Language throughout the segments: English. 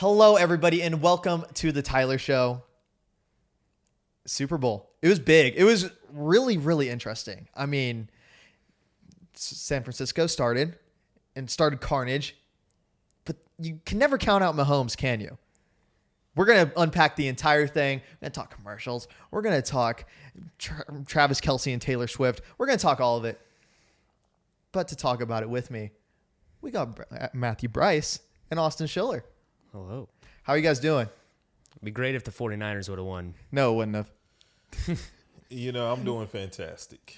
Hello, everybody, and welcome to the Tyler Show. Super Bowl. It was big. It was really, really interesting. I mean, San Francisco started carnage, but you can never count out Mahomes, can you? We're going to unpack the entire thing. We're going to talk commercials. We're going to talk Travis Kelce and Taylor Swift. We're going to talk all of it. But to talk about it with me, we got Matthew Brice and Austin Schiller. Hello. How are you guys doing? It'd be great if the 49ers would have won. No, it wouldn't have. I'm doing fantastic.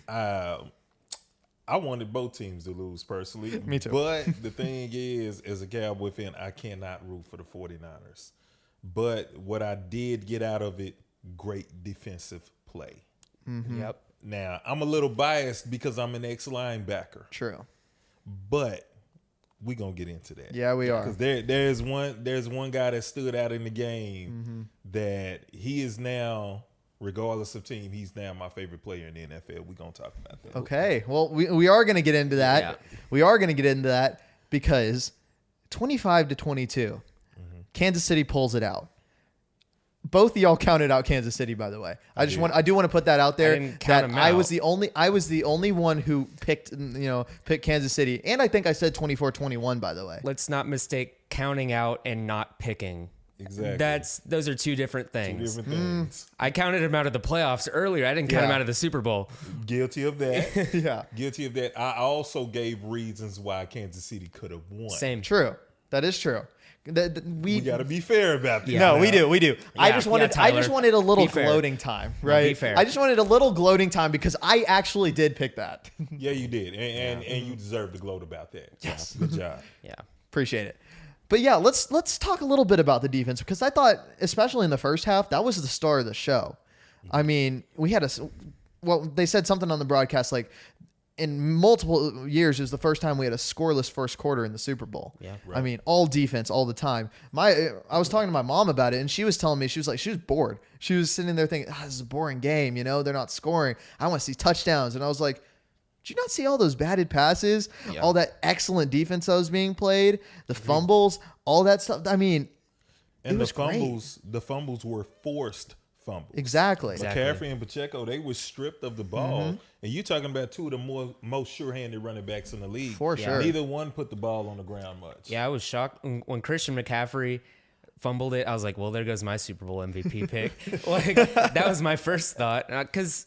I wanted both teams to lose personally. Me too. But the thing is, as a Cowboy fan, I cannot root for the 49ers. But what I did get out of it, great defensive play. Mm-hmm. Yep. Now, I'm a little biased because I'm an ex-linebacker. True. But we're going to get into that. Yeah, we are. Because there's one guy that stood out in the game that he is now, regardless of team, he's now my favorite player in the NFL. We're going to talk about that. Okay. Well, we are going to get into that. Yeah. We are going to get into that because 25-22, Kansas City pulls it out. Both of y'all counted out Kansas City, by the way. I do want to put that out there. I didn't count them I out. was the only one who picked Kansas City, and I think I said 24-21, by the way. Let's not mistake counting out and not picking. Exactly. Those are two different Two things. different things. I counted him out of the playoffs earlier. I didn't count him Yeah. out of the Super Bowl. Guilty of that. Yeah. Guilty of that. I also gave reasons why Kansas City could have won. Same. True. That is true. We got to be fair about this. No, now. we do. I Yeah, just yeah, wanted Tyler. a little Be fair. gloating time, right? be fair. I just wanted a little gloating time because I actually did pick that. Yeah, you did, and you deserve to gloat about that. Yes. Good job. Yeah. Appreciate it. But yeah, let's talk a little bit about the defense because I thought, especially in the first half, that was the star of the show. I mean, they said something on the broadcast like in multiple years it was the first time we had a scoreless first quarter in the Super Bowl. Yeah. Right. I mean, all defense all the time. I was talking to my mom about it, and she was telling me she was bored. She was sitting there thinking, "This is a boring game. They're not scoring. I want to see touchdowns." And I was like, did you not see all those batted passes, Yeah. all that excellent defense that was being played, the fumbles, all that stuff? I mean, And it the was great. fumbles were forced fumbles. Exactly. McCaffrey and Pacheco, they were stripped of the ball, and you're talking about two of the most sure-handed running backs in the league. For sure. Neither one put the ball on the ground much. Yeah, I was shocked when Christian McCaffrey fumbled it. I was like, well, there goes my Super Bowl MVP pick. Like, that was my first thought. Because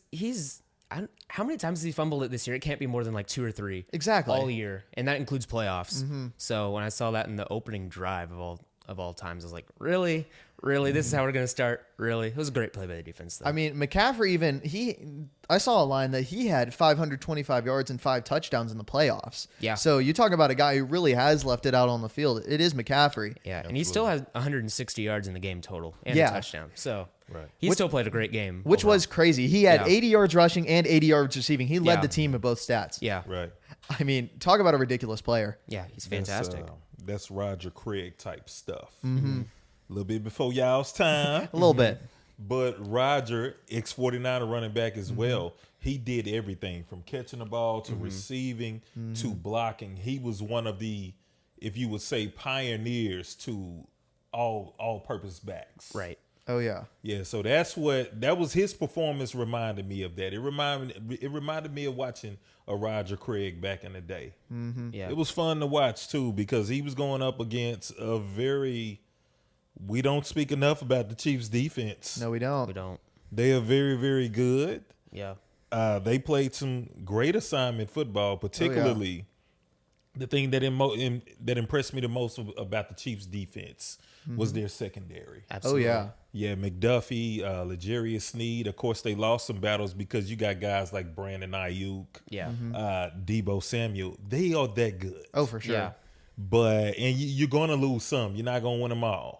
how many times has he fumbled it this year? It can't be more than like 2 or 3. Exactly. All year. And that includes playoffs. So when I saw that in the opening drive of all times, I was like, really? This is how we're going to start? Really? It was a great play by the defense, though. I mean, McCaffrey I saw a line that he had 525 yards and 5 touchdowns in the playoffs. Yeah. So you talk about a guy who really has left it out on the field. It is McCaffrey. Yeah, and he still has 160 yards in the game total and Yeah. a touchdown. So Right. he still played a great game. Which overall. was crazy. He had Yeah. 80 yards rushing and 80 yards receiving. He led Yeah. the team in both stats. Yeah. Right. I mean, talk about a ridiculous player. Yeah, he's fantastic. That's Roger Craig type stuff. A little bit before y'all's time. A little bit. But Roger, ex-49er running back as well, he did everything from catching the ball to receiving to blocking. He was one of the, if you would say, pioneers to all-purpose backs. Right. Oh, yeah. Yeah, so that was his performance reminded me of that. It reminded me of watching a Roger Craig back in the day. Yeah. It was fun to watch too because he was going up against we don't speak enough about the Chiefs defense. No, we don't. We don't. They are very, very good. Yeah. They played some great assignment football, particularly the thing that that impressed me the most about the Chiefs defense was their secondary. Absolutely. Oh, yeah. Yeah, McDuffie, L'Jarius Sneed. Of course, they lost some battles because you got guys like Brandon Ayuk, Yeah. Debo Samuel. They are that good. Oh, for sure. Yeah. But you're going to lose some. You're not going to win them all.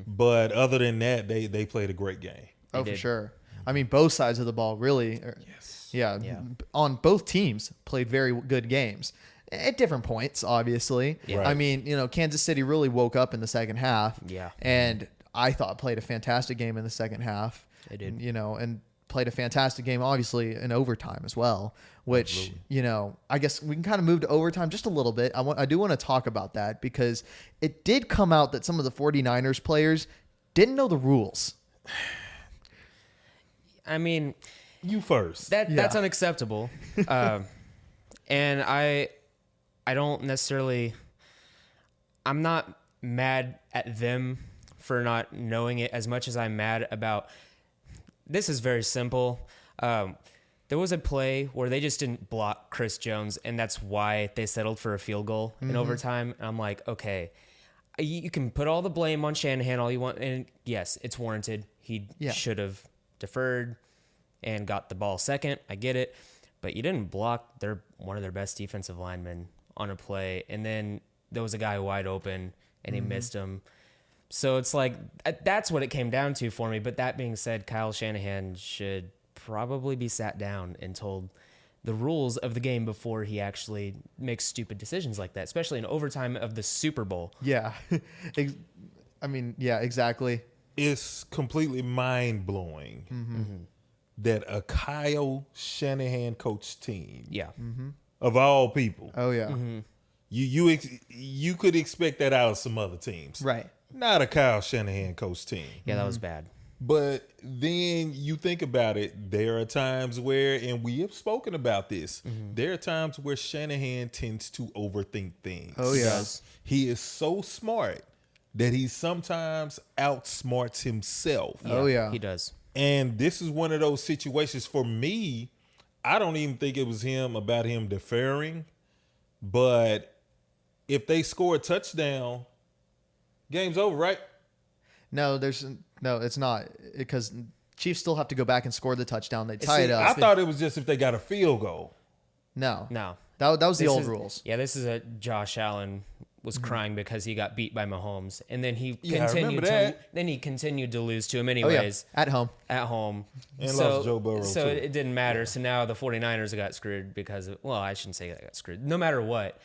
But other than that, they played a great game. Oh, They for did. sure. I mean, both sides of the ball really. Yes. Yeah. Yeah. On both teams played very good games at different points, obviously. Yeah. Right. I mean, Kansas City really woke up in the second half. Yeah. And I thought played a fantastic game in the second half. They did. And played a fantastic game, obviously, in overtime as well, which, I guess we can kind of move to overtime just a little bit. I do want to talk about that because it did come out that some of the 49ers players didn't know the rules. I mean, you first. That's unacceptable. And I don't necessarily, I'm not mad at them for not knowing it as much as I'm mad about, this is very simple. There was a play where they just didn't block Chris Jones, and that's why they settled for a field goal in overtime. And I'm like, okay, you can put all the blame on Shanahan all you want, and yes, it's warranted. He should have deferred and got the ball second. I get it. But you didn't block one of their best defensive linemen on a play, and then there was a guy wide open, and he missed him. So it's like, that's what it came down to for me. But that being said, Kyle Shanahan should probably be sat down and told the rules of the game before he actually makes stupid decisions like that, especially in overtime of the Super Bowl. Yeah. I mean, yeah, exactly. It's completely mind-blowing that a Kyle Shanahan coach team, of all people, you could expect that out of some other teams, right? Not a Kyle Shanahan coach team. Yeah, that was bad. But then you think about it, there are times where, and we have spoken about this, there are times where Shanahan tends to overthink things. Oh, yes. He is so smart that he sometimes outsmarts himself. Oh, yeah. He does. And this is one of those situations for me. I don't even think it was about him deferring, but if they score a touchdown, game's over, right? No, it's not, because Chiefs still have to go back and score the touchdown. They tie it up. I thought it was just if they got a field goal. No. That was the old rules. Yeah, this is a Josh Allen was crying because he got beat by Mahomes, and then he continued to lose to him anyways. At home. And lost Joe Burrow So too. it didn't matter. So now the 49ers got screwed because I shouldn't say they got screwed. No matter what,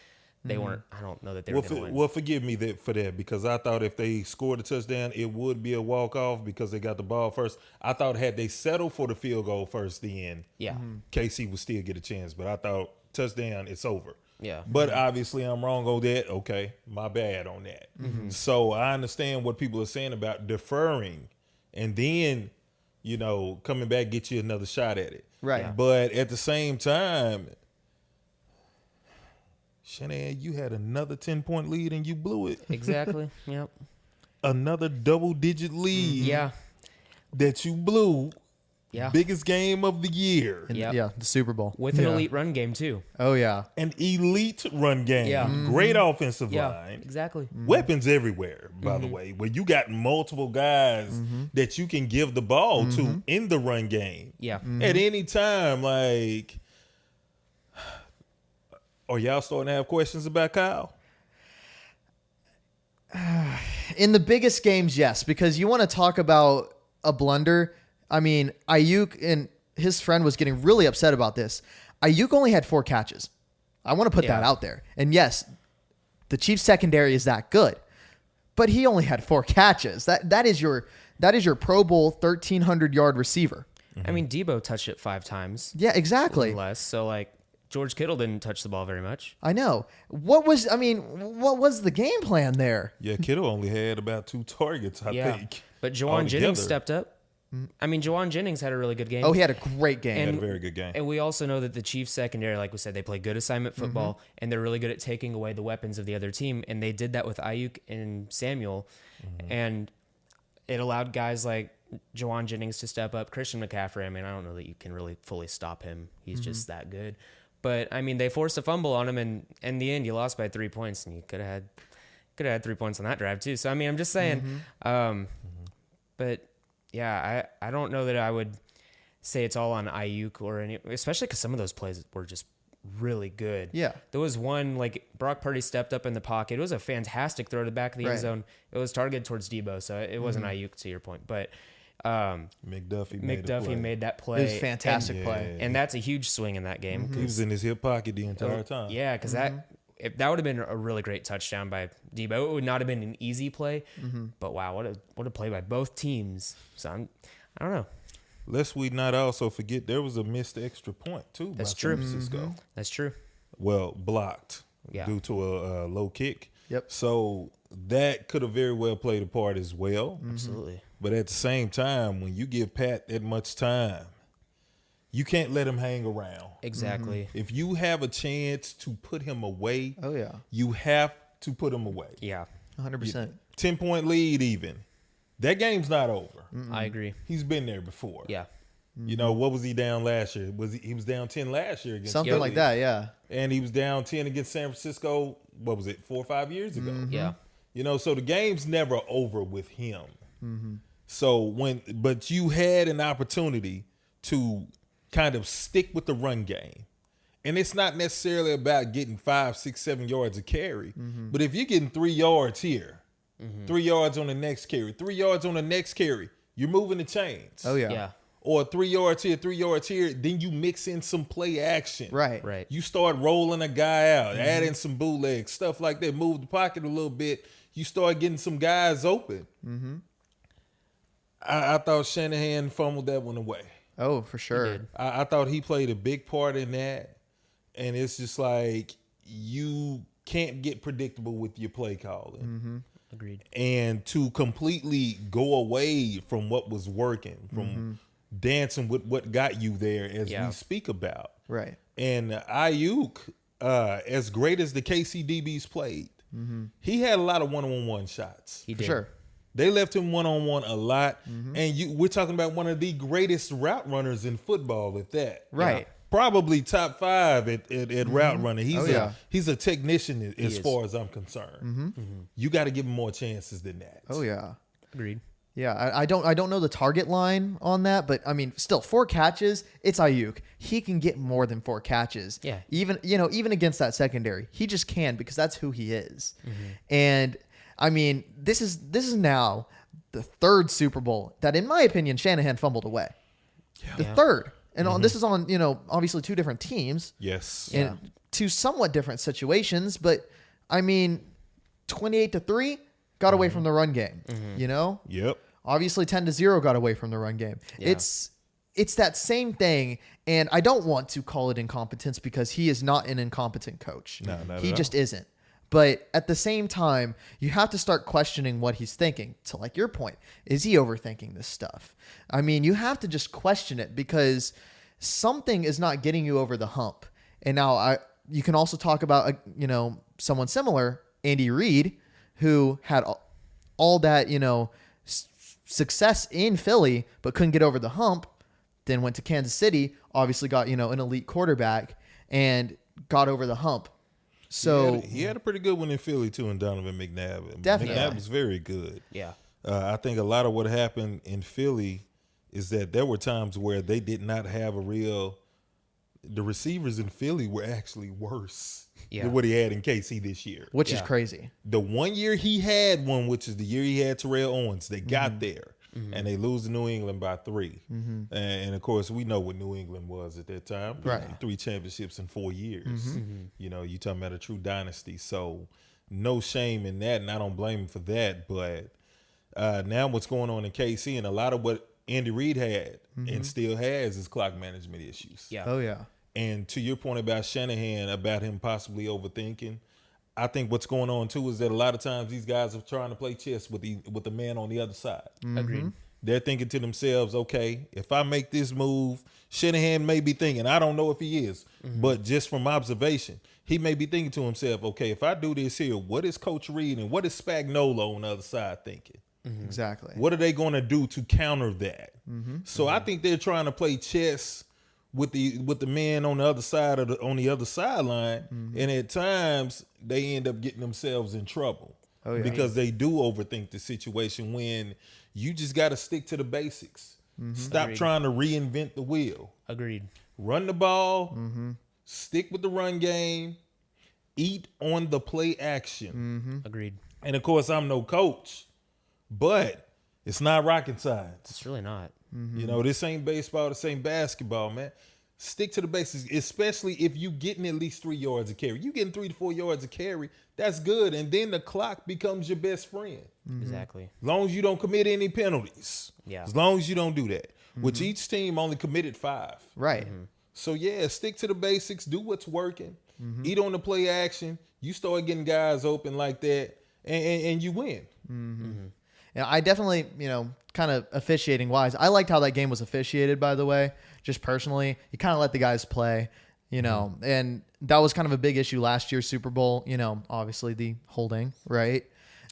they weren't. I don't know that they were going to win. Well, forgive me for that, because I thought if they scored a touchdown, it would be a walk-off because they got the ball first. I thought had they settled for the field goal first, then KC would still get a chance. But I thought touchdown, it's over. Yeah. But obviously I'm wrong on that. Okay, my bad on that. So I understand what people are saying about deferring and then, coming back, get you another shot at it. Right. Yeah. But at the same time, Shanahan, you had another 10-point lead and you blew it. Exactly. Yep. Another double-digit lead. Yeah. That you blew. Yeah. Biggest game of the year. Yeah, the Super Bowl. With an elite run game, too. Oh, yeah. An elite run game. Yeah. Great offensive Yeah, line. exactly. Weapons everywhere, by the way, where you got multiple guys that you can give the ball to in the run game. Yeah. At any time, like, are y'all starting to have questions about Kyle? In the biggest games, yes, because you want to talk about a blunder. I mean, Ayuk and his friend was getting really upset about this. Ayuk only had 4 catches. I want to put that out there. And yes, the Chiefs secondary is that good, but he only had 4 catches. That is your Pro Bowl 1,300-yard receiver. I mean, Debo touched it 5 times. Yeah, exactly. Less. So George Kittle didn't touch the ball very much. I know. What was the game plan there? Yeah, Kittle only had about 2 targets, I think. But Jawan Jennings stepped up. I mean, Jawan Jennings had a really good game. Oh, he had a great game. He had a very good game. And we also know that the Chiefs secondary, like we said, they play good assignment football, and they're really good at taking away the weapons of the other team. And they did that with Ayuk and Samuel. And it allowed guys like Jawan Jennings to step up. Christian McCaffrey, I mean, I don't know that you can really fully stop him. He's just that good. But, I mean, they forced a fumble on him, and in the end, you lost by 3 points, and you could have had 3 points on that drive, too. So, I mean, I'm just saying. But... yeah, I don't know that I would say it's all on Ayuk or especially because some of those plays were just really good. Yeah. There was one, Brock Purdy stepped up in the pocket. It was a fantastic throw to the back of the end zone. It was targeted towards Debo, so it wasn't Ayuk to your point. But McDuffie made that play. It was a fantastic play. And that's a huge swing in that game. He was in his hip pocket the entire time. Yeah, because that would have been a really great touchdown by Debo. It would not have been an easy play, but wow, what a play by both teams. So I don't know. Lest we not also forget there was a missed extra point too. That's by true. San Francisco. That's true. Well, blocked Yeah. due to a low kick. Yep. So that could have very well played a part as well. Absolutely. But at the same time, when you give Pat that much time, you can't let him hang around. Exactly. If you have a chance to put him away, Oh yeah, you have to put him away. Yeah. 100%. 10-point lead even. That game's not over. I agree. He's been there before. Yeah. You know, what was he down last year? He was down 10 last year against Something Philly. like that. Yeah. And he was down 10 against San Francisco, what was it, 4 or 5 years ago? Yeah. You know, so the game's never over with him. So but you had an opportunity to kind of stick with the run game. And it's not necessarily about getting 5, 6, 7 yards a carry. But if you're getting 3 yards here, 3 yards on the next carry, 3 yards on the next carry, you're moving the chains. Oh yeah. Yeah. Or 3 yards here, 3 yards here, then you mix in some play action. Right. Right. You start rolling a guy out, adding some bootlegs, stuff like that, move the pocket a little bit. You start getting some guys open. I thought Shanahan fumbled that one away. Oh, for sure. did. I thought he played a big part in that. And it's just like you can't get predictable with your play calling. Agreed. And to completely go away from what was working, from dancing with what got you there, as Yeah. we speak about. Right. And Ayuk, as great as the KCDBs played, he had a lot of one-on-one shots. He For did. sure. They left him one-on-one a lot. And we're talking about one of the greatest route runners in football at that. Right. Probably top 5 at route running. Oh, yeah. He's a technician as is. far as I'm concerned. You got to give him more chances than that. Oh yeah. Agreed. Yeah, I don't know the target line on that, but I mean, still 4 catches. It's Ayuk. He can get more than 4 catches. Yeah. Even against that secondary, he just can because that's who he is. And I mean, this is now the 3rd Super Bowl that, in my opinion, Shanahan fumbled away. The 3rd, and this is on obviously 2 different teams Yes. and 2 somewhat different situations, but I mean, 28-3 got away from the run game. Yep. Obviously 10-0 got away from the run game. Yeah. It's that same thing, and I don't want to call it incompetence because he is not an incompetent coach. No, not he at just all. isn't. But at the same time, you have to start questioning what he's thinking. To like your point, is he overthinking this stuff? I mean, you have to just question it because something is not getting you over the hump. And now you can also talk about someone similar, Andy Reid, who had all that success in Philly, but couldn't get over the hump. Then went to Kansas City, obviously got an elite quarterback and got over the hump. So he had a pretty good one in Philly too, and Donovan McNabb. Definitely. McNabb was very good. Yeah. I think a lot of what happened in Philly is that there were times where they did not have the receivers in Philly were actually worse than what he had in KC this year. which is Yeah. crazy. The one year he had one, which is the year he had Terrell Owens, they got there. And they lose to New England by 3. And of course, we know what New England was at that time. Right. 3 championships in 4 years. You talking about a true dynasty. So no shame in that, and I don't blame him for that. But now what's going on in KC, and a lot of what Andy Reid had and still has is clock management issues. Yeah. Oh yeah. And to your point about Shanahan, about him possibly overthinking, I think what's going on too is that a lot of times these guys are trying to play chess with the man on the other side. Agreed. They're thinking to themselves, okay, if I make this move, Shanahan may be thinking, I don't know if he is, but just from observation, he may be thinking to himself, okay, if I do this here, what is Coach Reid and what is Spagnuolo on the other side thinking? Exactly. What are they going to do to counter that? So I think they're trying to play chess with the man on the other side on the other sideline, and at times they end up getting themselves in trouble because they do overthink the situation when you just got to stick to the basics. Stop Agreed. trying to reinvent the wheel. Agreed. Run the ball, stick with the run game, eat on the play action. Agreed. And of course, I'm no coach, but it's not rocket science. It's really not. This ain't baseball, this ain't basketball, man. Stick to the basics, especially if you getting at least 3 yards a carry. You getting 3 to 4 yards a carry, that's good. And then the clock becomes your best friend. Exactly. As long as you don't commit any penalties. Yeah. As long as you don't do that. which each team only committed 5. Right. So yeah, stick to the basics, do what's working, eat on the play action. You start getting guys open like that, and you win. Yeah, I definitely, kind of officiating wise, I liked how that game was officiated, by the way, just personally. You kind of let the guys play, and that was kind of a big issue last year's Super Bowl, obviously the holding, right?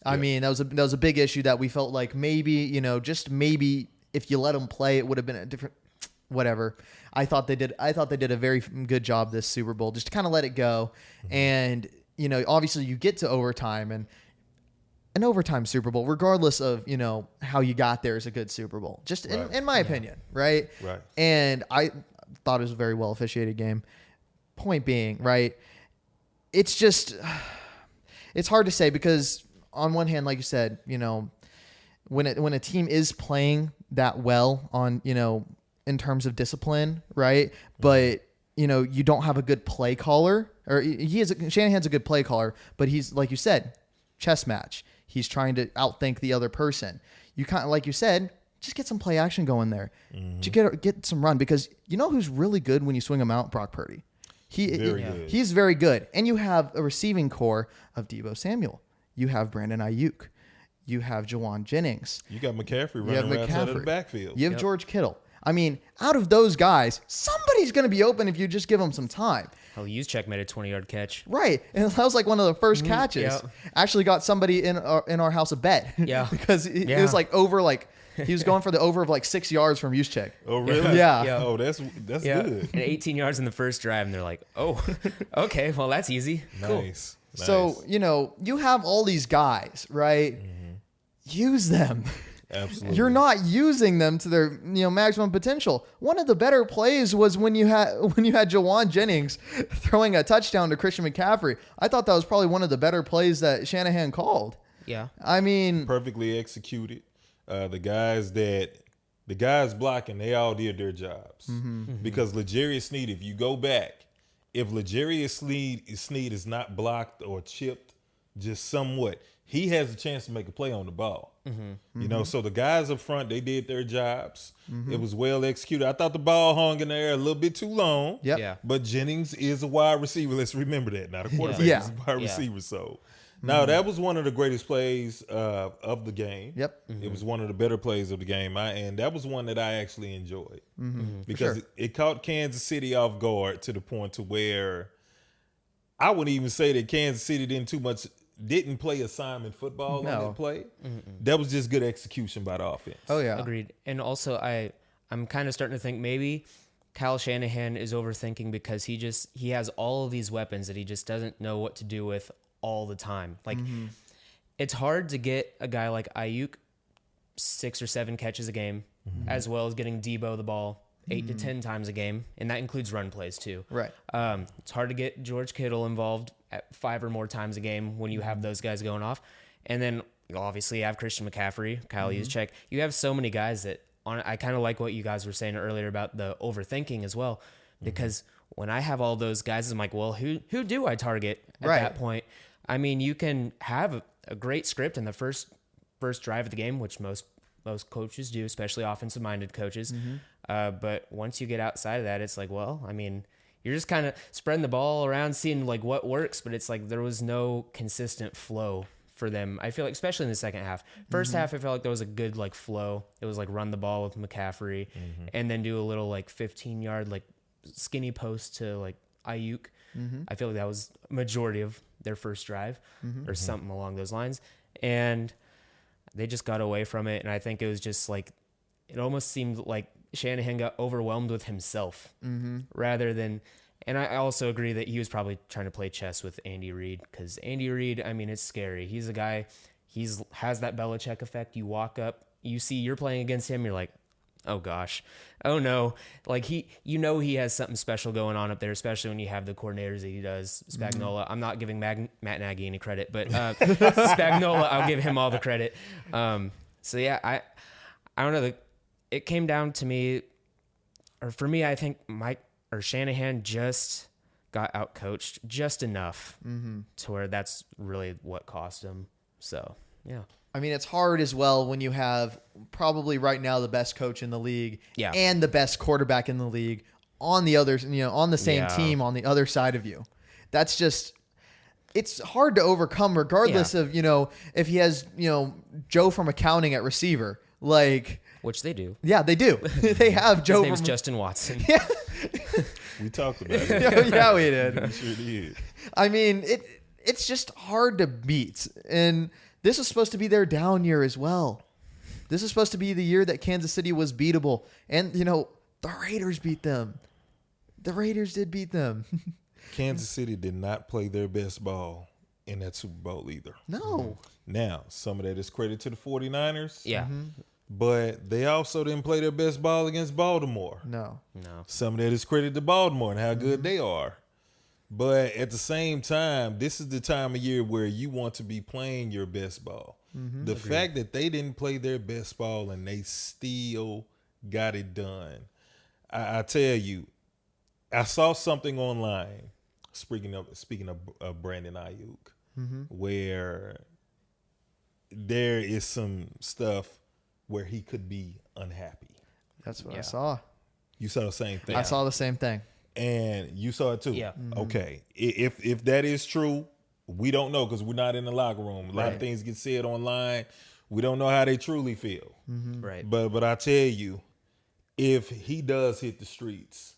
I mean, that was a big issue that we felt like maybe, just maybe if you let them play, it would have been a different whatever. I thought they did a very good job this Super Bowl, just to kind of let it go. And, obviously you get to overtime, and an overtime Super Bowl, regardless of, how you got there, is a good Super Bowl, just in my opinion. Right. Right. And I thought it was a very well officiated game. Point being, right. It's just, it's hard to say because on one hand, like you said, when a team is playing that well on, in terms of discipline, right? But, you don't have a good play caller, or Shanahan's a good play caller, but he's, like you said, chess match. He's trying to outthink the other person. You kind of, like you said, just get some play action going there. To get some run, because you know who's really good when you swing him out? Brock Purdy. He's very good. And you have a receiving core of Deebo Samuel. You have Brandon Ayuk. You have Jawan Jennings. You got McCaffrey running around out of the backfield. You have George Kittle. I mean, out of those guys, somebody's going to be open if you just give them some time. Juszczyk made a 20-yard catch. Right. And that was like one of the first catches. Yep. Actually got somebody in our house a bet. Yeah. Because it was like over, like, he was going for the over of like 6 yards from Juszczyk. Oh, really? Yeah. Oh, that's good. And 18 yards in the first drive, and they're like, oh, okay, well, that's easy. Cool. Nice. So, you have all these guys, right? Use them. Absolutely. You're not using them to their maximum potential. One of the better plays was when you had Jawan Jennings throwing a touchdown to Christian McCaffrey. I thought that was probably one of the better plays that Shanahan called. Yeah. I mean, perfectly executed. The guys blocking, they all did their jobs. Because L'Jarius Sneed, if you go back, if L'Jarius Sneed is not blocked or chipped just somewhat, he has a chance to make a play on the ball. So the guys up front, they did their jobs. It was well executed. I thought the ball hung in the air a little bit too long. Yep. Yeah. But Jennings is a wide receiver. Let's remember that. Not a quarterback. Yeah. He's a wide receiver. So now that was one of the greatest plays of the game. Yep. It was one of the better plays of the game. And that was one that I actually enjoyed. Because it caught Kansas City off guard to the point to where I wouldn't even say that Kansas City didn't play assignment football on that play. That was just good execution by the offense. oh yeah. Agreed. And also, I'm kind of starting to think maybe Kyle Shanahan is overthinking because he has all of these weapons that he just doesn't know what to do with all the time. Like, it's hard to get a guy like Ayuk 6 or 7 catches a game, as well as getting Deebo the ball 8 to 10 times a game, and that includes run plays too. Right. It's hard to get George Kittle involved at 5 or more times a game when you have those guys going off. And then you obviously have Christian McCaffrey, Kyle Juszczyk. You have so many guys that I kind of like what you guys were saying earlier about the overthinking as well, because when I have all those guys, I'm like, well, who do I target at that point? I mean, you can have a great script in the first drive of the game, which most coaches do, especially offensive-minded coaches. But once you get outside of that, it's like, well, I mean, you're just kind of spreading the ball around, seeing like what works, but it's like there was no consistent flow for them. I feel like, especially in the second half. First half, I felt like there was a good like flow. It was like run the ball with McCaffrey and then do a little like 15-yard like skinny post to like Ayuk. I feel like that was majority of their first drive or something along those lines. And they just got away from it. And I think it was just like, it almost seemed like Shanahan got overwhelmed with himself rather than, and I also agree that he was probably trying to play chess with Andy Reid, because Andy Reid, I mean, it's scary. He's a guy, has that Belichick effect. You walk up, you see you're playing against him, you're like, oh gosh, oh no. Like he has something special going on up there, especially when you have the coordinators that he does. Spagnuolo, I'm not giving Matt Nagy any credit, but Spagnuolo, I'll give him all the credit. So yeah, I don't know. It came down to me, or for me, I think Shanahan just got outcoached just enough to where that's really what cost him. So, yeah. I mean, it's hard as well when you have probably right now the best coach in the league Yeah. and the best quarterback in the league on the other, on the same Yeah. team on the other side of you. That's just, it's hard to overcome regardless Yeah. of, if he has, Joe from accounting at receiver. Like, Which they do. yeah, they do. They have Joe His name's from Justin Watson. We talked about it. yeah, we did. We sure did. I mean, it's just hard to beat. And this is supposed to be their down year as well. This is supposed to be the year that Kansas City was beatable. And, the Raiders beat them. The Raiders did beat them. Kansas City did not play their best ball in that Super Bowl either. No. Now, some of that is credit to the 49ers. Yeah. But they also didn't play their best ball against Baltimore. No. No. Some of that is credit to Baltimore and how good they are. But at the same time, this is the time of year where you want to be playing your best ball. The fact that they didn't play their best ball and they still got it done. I tell you, I saw something online, speaking of Brandon Ayuk, where there is some stuff where he could be unhappy. That's what I Yeah. saw. You saw the same thing. I saw the same thing. And you saw it too. Yeah. Okay. If that is true, we don't know because we're not in the locker room. A lot of Right. things get said online. We don't know how they truly feel. Right. But I tell you, if he does hit the streets,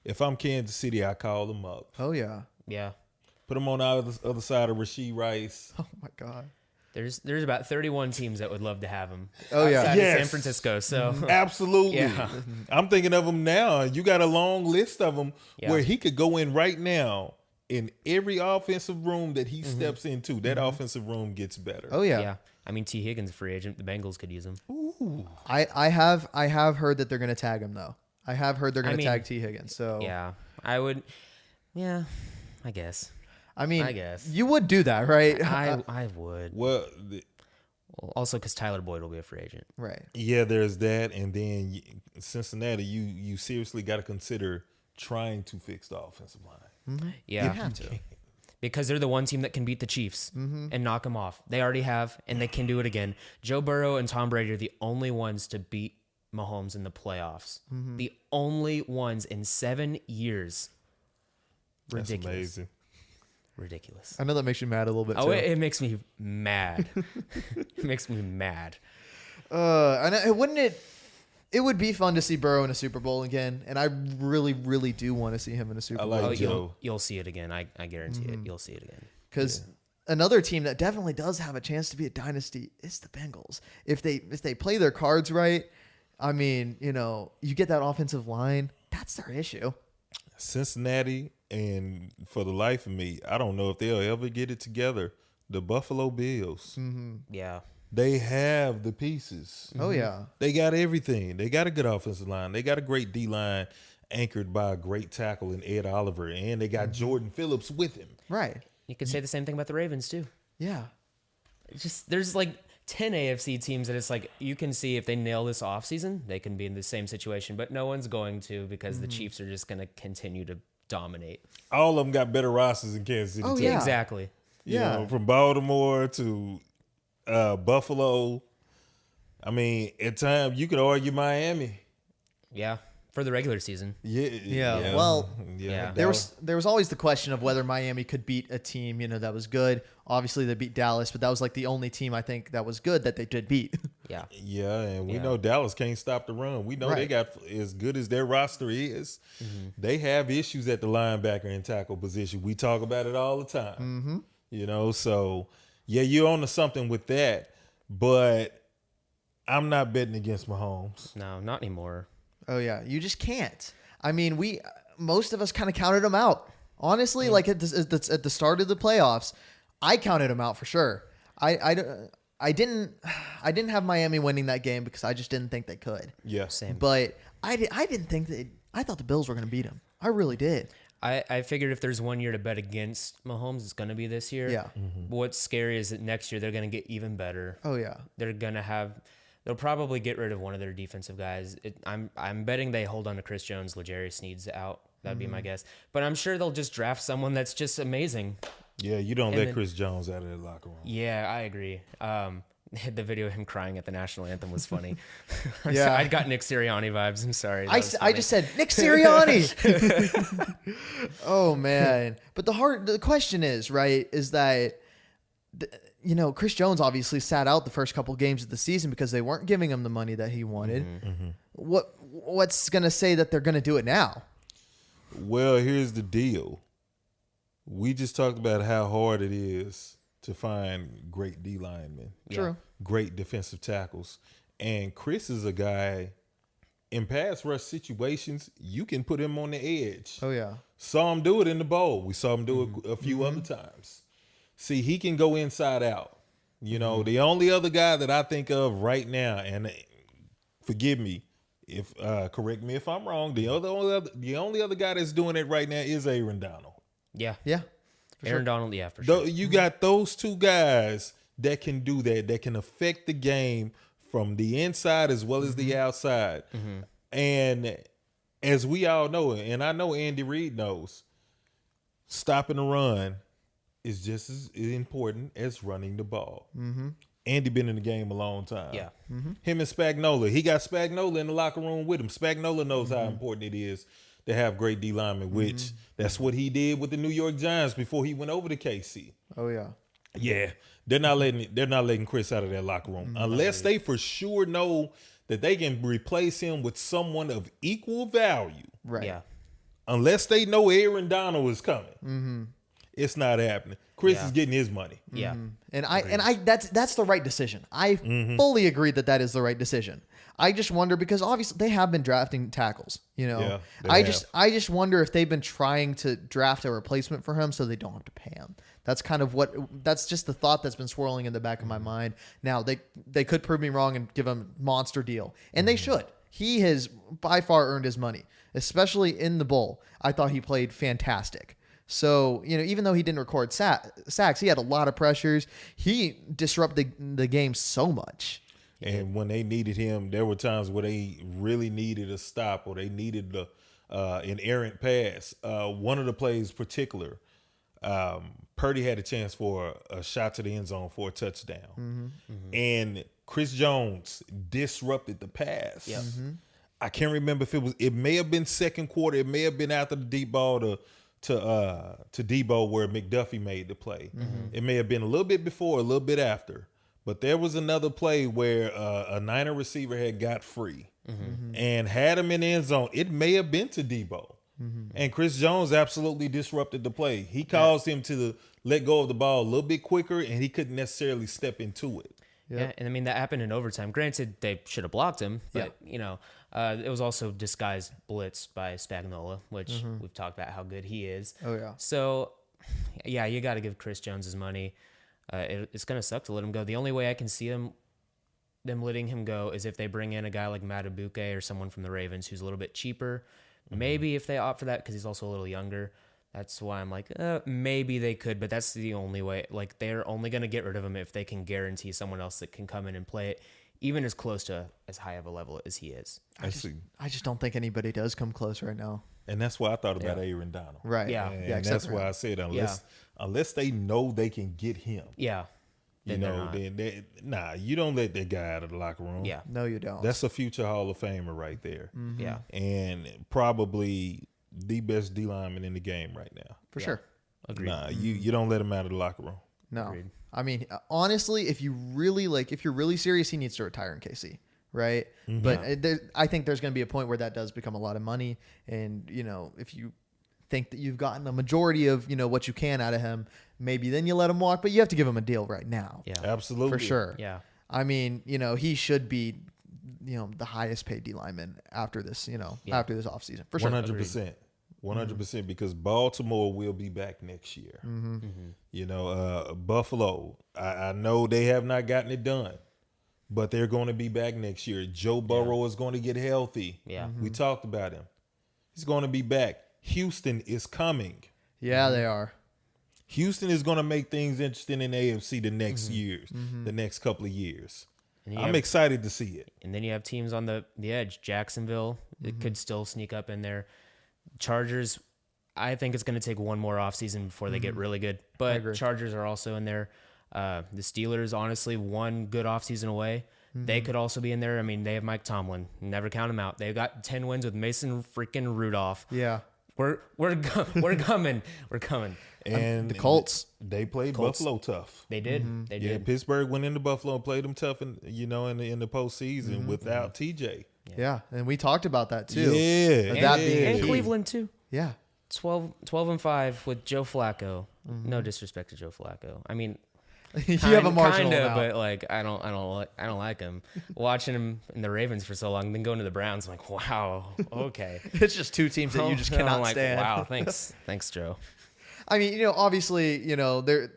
if I'm Kansas City, I call him up. Oh, yeah. Yeah. Put him on the other side of Rasheed Rice. Oh, my God. There's about 31 teams that would love to have him. Oh, yeah. Outside of Yes. San Francisco. So Absolutely. Yeah. I'm thinking of him now. You got a long list of them Yeah. where he could go in right now in every offensive room that he steps into. That offensive room gets better. Oh, yeah. yeah. I mean, T. Higgins, free agent. The Bengals could use him. I have heard that they're going to tag him, though. I have heard they're going to mean, tag T. Higgins. So, Yeah. I would. Yeah. I guess. I mean, I guess. you would do that, right? I would. Well, Well, also because Tyler Boyd will be a free agent. Right. yeah, there's that. And then Cincinnati, you seriously got to consider trying to fix the offensive line. Yeah. You have to. Because they're the one team that can beat the Chiefs and knock them off. They already have, and they can do it again. Joe Burrow and Tom Brady are the only ones to beat Mahomes in the playoffs. The only ones in 7 years. That's Ridiculous. amazing. Ridiculous. I know that makes you mad a little bit, Oh, too. it makes me mad. It makes me mad. It would be fun to see Burrow in a Super Bowl again, and I really, really do want to see him in a Super I Bowl. like Oh, Joe. you'll see it again. I guarantee it. You'll see it again. Because another team that definitely does have a chance to be a dynasty is the Bengals. If they play their cards right, I mean, you get that offensive line. That's their issue. Cincinnati, and for the life of me, I don't know if they'll ever get it together. The Buffalo Bills, Yeah. they have the pieces. Oh yeah, They got everything. They got a good offensive line. They got a great D line anchored by a great tackle in Ed Oliver, and they got Jordan Phillips with him. right. You could say the same thing about the Ravens, too. Yeah, It's just there's like 10 AFC teams that it's like you can see if they nail this offseason, they can be in the same situation, but no one's going to because the Chiefs are just going to continue to dominate. All of them got better rosters in Kansas City. Oh, too. yeah. Exactly. You Yeah. know, from Baltimore to Buffalo. I mean, at times you could argue Miami. Yeah. For the regular season. Yeah, well, Yeah. there was always the question of whether Miami could beat a team, that was good. Obviously, they beat Dallas, but that was like the only team I think that was good that they did beat. Yeah. Yeah, and we Yeah. know Dallas can't stop the run. We know they Right. got, as good as their roster is, they have issues at the linebacker and tackle position. We talk about it all the time. So yeah, you're on to something with that, but I'm not betting against Mahomes. No, not anymore. Oh yeah, you just can't. I mean, most of us kind of counted them out. Honestly, like at the start of the playoffs, I counted them out for sure. I didn't have Miami winning that game because I just didn't think they could. Yeah, Same. But I didn't think that. I thought the Bills were going to beat them. I really did. I figured if there's 1 year to bet against Mahomes, it's going to be this year. Yeah. What's scary is that next year they're going to get even better. Oh yeah. They'll probably get rid of one of their defensive guys. I'm betting they hold on to Chris Jones. L'Jarius Sneed's out. That'd be my guess. But I'm sure they'll just draft someone that's just amazing. yeah. You don't let then- Chris Jones out of the locker room. Yeah, I agree. The video of him crying at the national anthem was funny. Yeah. I got Nick Sirianni vibes. I'm sorry. I just said Nick Sirianni. Oh man. But the question is, right, is that Chris Jones obviously sat out the first couple games of the season because they weren't giving him the money that he wanted. What's going to say that they're going to do it now? Well, here's the deal. We just talked about how hard it is to find great D linemen. True. Great defensive tackles. And Chris is a guy, in pass rush situations, you can put him on the edge. Oh, yeah. Saw him do it in the bowl. We saw him do it a few other times. See, he can go inside out. The only other guy that I think of right now, and forgive me, if correct me if I'm wrong, the only other guy that's doing it right now is Aaron Donald. Yeah. Yeah. Aaron Donald, yeah, for sure. You got those two guys that can do that can affect the game from the inside as well as the outside. And as we all know, and I know Andy Reid knows, stopping the run is just as important as running the ball. Andy been in the game a long time. Yeah. Him and Spagnuolo. He got Spagnuolo in the locker room with him. Spagnuolo knows how important it is to have great D linemen, which that's what he did with the New York Giants before he went over to KC. Oh, yeah. Yeah. They're not letting Chris out of that locker room unless they for sure know that they can replace him with someone of equal value. Right. Yeah. Unless they know Aaron Donald is coming. It's not happening. Chris is getting his money. Yeah. And that's the right decision. I fully agree that is the right decision. I just wonder because obviously they have been drafting tackles, Yeah, I just wonder if they've been trying to draft a replacement for him so they don't have to pay him. That's just the thought that's been swirling in the back of my mind. Now they could prove me wrong and give him a monster deal. And they should. He has by far earned his money, especially in the bowl. I thought he played fantastic. So, even though he didn't record sacks, he had a lot of pressures. He disrupted the game so much. And when they needed him, there were times where they really needed a stop or they needed an errant pass. One of the plays particular, Purdy had a chance for a shot to the end zone for a touchdown. And Chris Jones disrupted the pass. Yep. I can't remember if it may have been second quarter. It may have been after the deep ball to Debo where McDuffie made the play. It may have been a little bit before, a little bit after. But there was another play where a Niner receiver had got free and had him in the end zone. It may have been to Debo. And Chris Jones absolutely disrupted the play. He caused him to let go of the ball a little bit quicker, and he couldn't necessarily step into it. Yeah, and that happened in overtime. Granted, they should have blocked him, but it was also disguised blitz by Spagnuolo, which we've talked about how good he is. Oh yeah. So, yeah, you got to give Chris Jones his money. It's gonna suck to let him go. The only way I can see them letting him go is if they bring in a guy like Madubuike or someone from the Ravens who's a little bit cheaper. Maybe if they opt for that because he's also a little younger. That's why I'm like, maybe they could, but that's the only way. Like, they're only going to get rid of him if they can guarantee someone else that can come in and play it, even as close to as high of a level as he is. I just don't think anybody does come close right now. And that's why I thought about Aaron Donald. Right. Yeah. And that's why I said unless they know they can get him. Yeah. You don't let that guy out of the locker room. Yeah. No, you don't. That's a future Hall of Famer right there. Yeah. And probably the best D lineman in the game right now. For sure. Agreed. Nah, you don't let him out of the locker room. No. Agreed. I mean, honestly, if you're really serious, he needs to retire in KC, right? But I think there's going to be a point where that does become a lot of money. And, if you think that you've gotten a majority of, what you can out of him, maybe then you let him walk, but you have to give him a deal right now. Yeah. Absolutely. For sure. Yeah. I mean, he should be, the highest paid D lineman after this, after this offseason. For sure. 100%. 100% because Baltimore will be back next year. Buffalo, I know they have not gotten it done, but they're going to be back next year. Joe Burrow is going to get healthy. Yeah. We talked about him. He's going to be back. Houston is coming. Yeah, they are. Houston is going to make things interesting in AFC the next years, the next couple of years. I'm excited to see it. And then you have teams on the edge. Jacksonville, it could still sneak up in there. Chargers, I think it's going to take one more offseason before they get really good. But Chargers are also in there. The Steelers, honestly, one good offseason away. They could also be in there. I mean, they have Mike Tomlin. Never count them out. They've got 10 wins with Mason freaking Rudolph. Yeah. We're coming. We're coming. And The Colts. they played Colts. Buffalo tough. They did. They Yeah, did. Pittsburgh went into Buffalo and played them tough, in the postseason without TJ. Yeah. And we talked about that too. Yeah, That being And key. Cleveland, too. Yeah. 12-5 with Joe Flacco. No disrespect to Joe Flacco. I mean, You have a marginal kinda, amount. but like I don't like him. Watching him in the Ravens for so long, then going to the Browns, I'm like, wow, okay. It's just two teams that you just cannot I'm like, stand. wow, thanks, Joe. I mean, obviously, there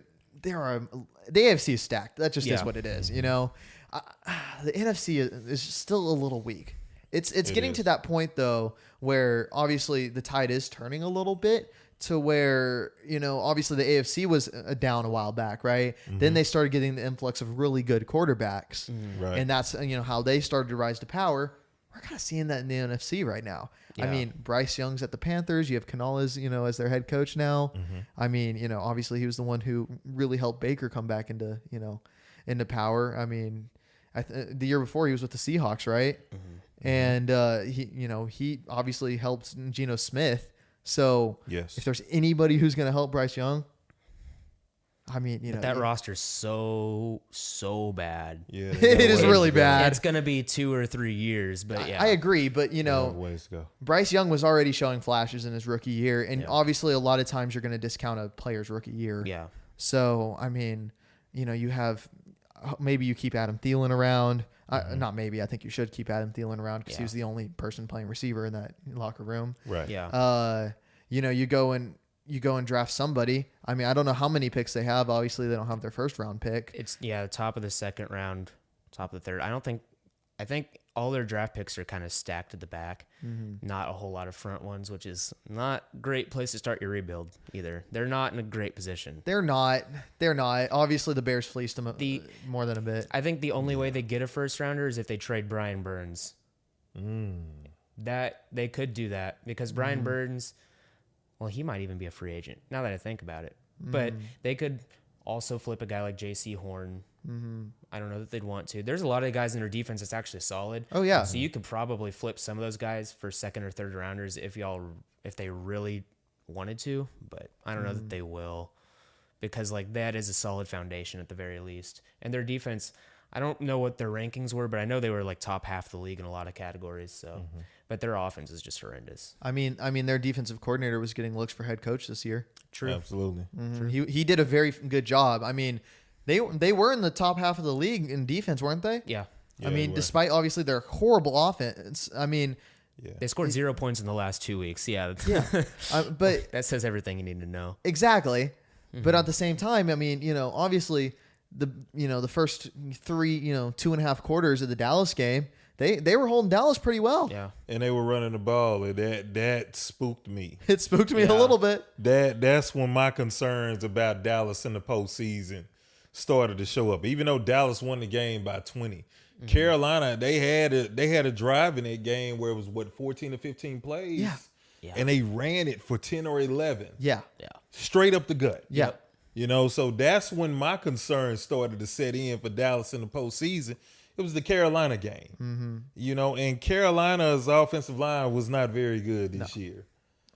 are the AFC is stacked. That just is Yeah. what it is. The NFC is still a little weak. It's getting is. to that point though, where obviously the tide is turning a little bit to where obviously the AFC was down a while back, right? Then they started getting the influx of really good quarterbacks, Right. and that's how they started to rise to power. We're kind of seeing that in the NFC right now. I Yeah. mean, Brice Young's at the Panthers. You have Canales, as their head coach now. I mean, obviously he was the one who really helped Baker come back into power. I mean, the year before he was with the Seahawks, right? And he obviously helped Geno Smith. So Yes. if there's anybody who's going to help Brice Young, I mean, That roster's so bad. Yeah, It is really bad. It's gonna be 2 or 3 years, but yeah, I agree, but ways to go. Bryce Young was already showing flashes in his rookie year, and Yeah. obviously a lot of times you're going to discount a player's rookie year. yeah. So I mean, you have maybe you keep Adam Thielen around. Not maybe. I think you should keep Adam Thielen around because he Yeah. was the only person playing receiver in that locker room. Right. Yeah. You go and draft somebody. I mean, I don't know how many picks they have. Obviously, they don't have their first round pick. It's the top of the second round, top of the third. I think all their draft picks are kind of stacked at the back. Not a whole lot of front ones, which is not a great place to start your rebuild either. They're not in a great position. They're not. Obviously, the Bears fleeced them more than a bit. I think the only way they get a first rounder is if they trade Brian Burns. That they could do that because Brian Burns, well, he might even be a free agent now that I think about it. But they could also flip a guy like J.C. Horn. I don't know that they'd want to. There's a lot of guys in their defense that's actually solid. Oh, yeah. So you could probably flip some of those guys for second or third rounders if they really wanted to. But I don't know that they will because like that is a solid foundation at the very least. And their defense, I don't know what their rankings were, but I know they were like top half of the league in a lot of categories. So, but their offense is just horrendous. I mean, their defensive coordinator was getting looks for head coach this year. True. Absolutely. He did a very good job. I mean, they were in the top half of the league in defense, weren't they? Yeah. Yeah, I mean, they were. despite obviously their horrible offense. I mean, Yeah. They scored 0 points in the last 2 weeks. Yeah. but That says everything you need to know. exactly. But at the same time, I mean, obviously the first 3, 2.5 quarters of the Dallas game, they were holding Dallas pretty well. Yeah. And they were running the ball, and that spooked me. It spooked me a Yeah. little bit. That's when my concerns about Dallas in the postseason started to show up. Even though Dallas won the game by 20, Carolina they had a drive in that game where it was 14 to 15 plays. Yeah. Yeah. And they ran it for 10 or 11 Yeah. Yeah. straight up the gut. Yeah. So that's when my concerns started to set in for Dallas in the postseason. It was the Carolina game. And Carolina's offensive line was not very good this year.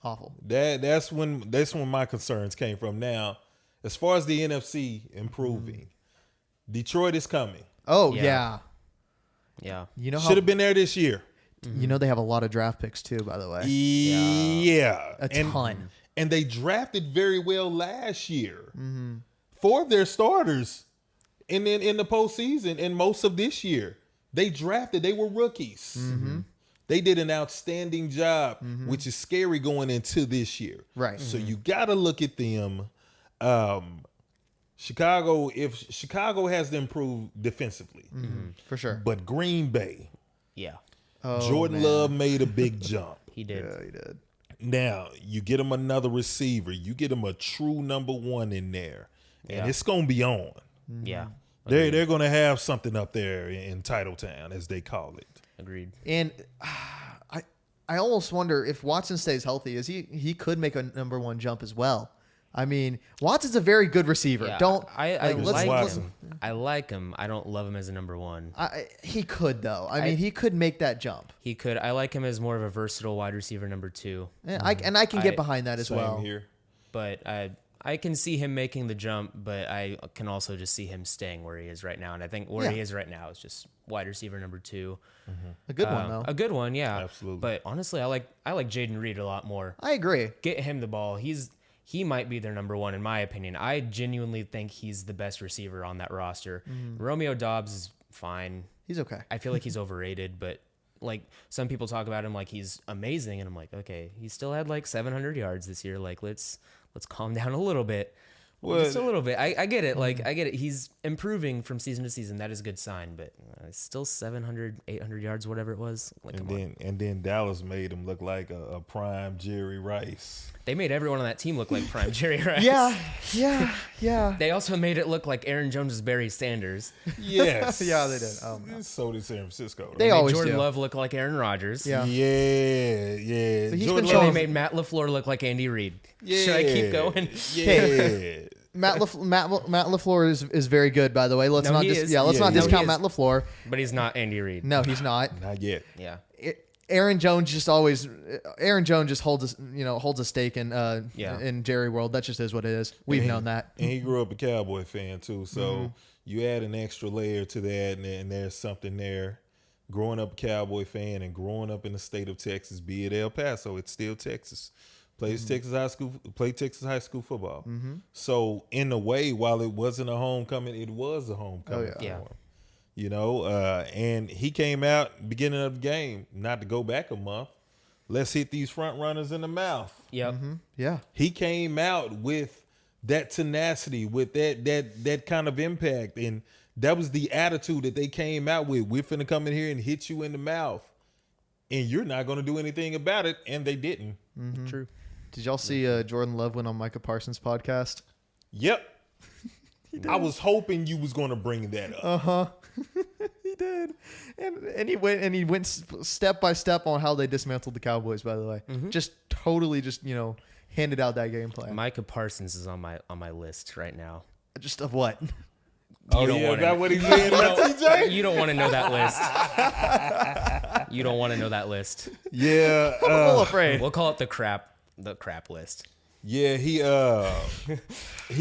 Awful. That's when my concerns came from. Now, as far as the NFC improving, Detroit is coming. Oh, Yeah. yeah. Yeah. You know how Should have been there this year. they have a lot of draft picks too, by the way. Yeah. A ton. And they drafted very well last year. 4 of their starters in the postseason and most of this year, they were rookies. They did an outstanding job, which is scary going into this year. Right. So you got to look at them. If Chicago has to improve defensively, For sure. but Green Bay, Yeah. Oh, Jordan man. Love made a big jump. He did. Yeah, he did. Now, you get him another receiver. You get him a true number 1 in there. And Yeah. it's going to be on. Yeah. They're going to have something up there in Titletown, as they call it. Agreed. And I almost wonder if Watson stays healthy, he could make a number 1 jump as well. I mean, Watson's a very good receiver. Yeah, Don't I let's- like let's- him. I like him. I don't love him as a number one. he could though. I mean, he could make that jump. He could. I like him as more of a versatile wide receiver number two. And I can get behind that as Same well. here. But I can see him making the jump, but I can also just see him staying where he is right now. And I think where he is right now is just wide receiver number two. A good one though. A good one, yeah. Absolutely. But honestly, I like Jaden Reed a lot more. I agree. Get him the ball. He might be their number one in my opinion. I genuinely think he's the best receiver on that roster. Romeo Doubs is fine. He's okay. I feel like he's overrated, but like some people talk about him like he's amazing, and I'm like, okay, he still had like 700 yards this year. Like let's calm down a little bit. Well, Just a little bit. I get it. Like I get it. He's improving from season to season. That is a good sign, but still 700, 800 yards, whatever it was. Like, And then Dallas made him look like a prime Jerry Rice. they made everyone on that team look like prime Jerry Rice. Yeah. They also made it look like Aaron Jones is Barry Sanders. Yes. Yeah, they did. Oh, no. So did San Francisco. They Made always Jordan do. Love look like Aaron Rodgers. Yeah. Yeah. But he's Jordan been And they showing- made Matt LaFleur look like Andy Reid. Yeah. Should I keep going? Yeah. Matt LaFleur is very good, by the way. Let's No, not he is. let's Yeah, not he is. discount Matt LaFleur. But he's not Andy Reid. No, he's not. Not yet. Yeah. Aaron Jones just holds a stake in Jerry World. That just is what it is. We've known that. And he grew up a Cowboy fan too, so you add an extra layer to that, and there's something there. Growing up a Cowboy fan and growing up in the state of Texas, be it El Paso, it's still Texas. Played Texas high school football. So in a way, while it wasn't a homecoming, it was a homecoming. Oh, yeah. For him. You know, and he came out beginning of the game, not to go back a month. Let's hit these front runners in the mouth. Yep. Yeah. He came out with that tenacity, with that kind of impact, and that was the attitude that they came out with. We're finna come in here and hit you in the mouth, and you're not going to do anything about it, and they didn't. True. Did y'all see Jordan Love went on Micah Parsons' podcast? Yep. I was hoping you was going to bring that up. He did, and he went step by step on how they dismantled the Cowboys. By the way, just totally handed out that game plan. Micah Parsons is on my list right now. Just of what? Oh, don't yeah, wanna- that what he said about TJ? You don't want to know that list. You don't want to know that list. Yeah. I'm a little afraid. We'll call it the crap list. Yeah, he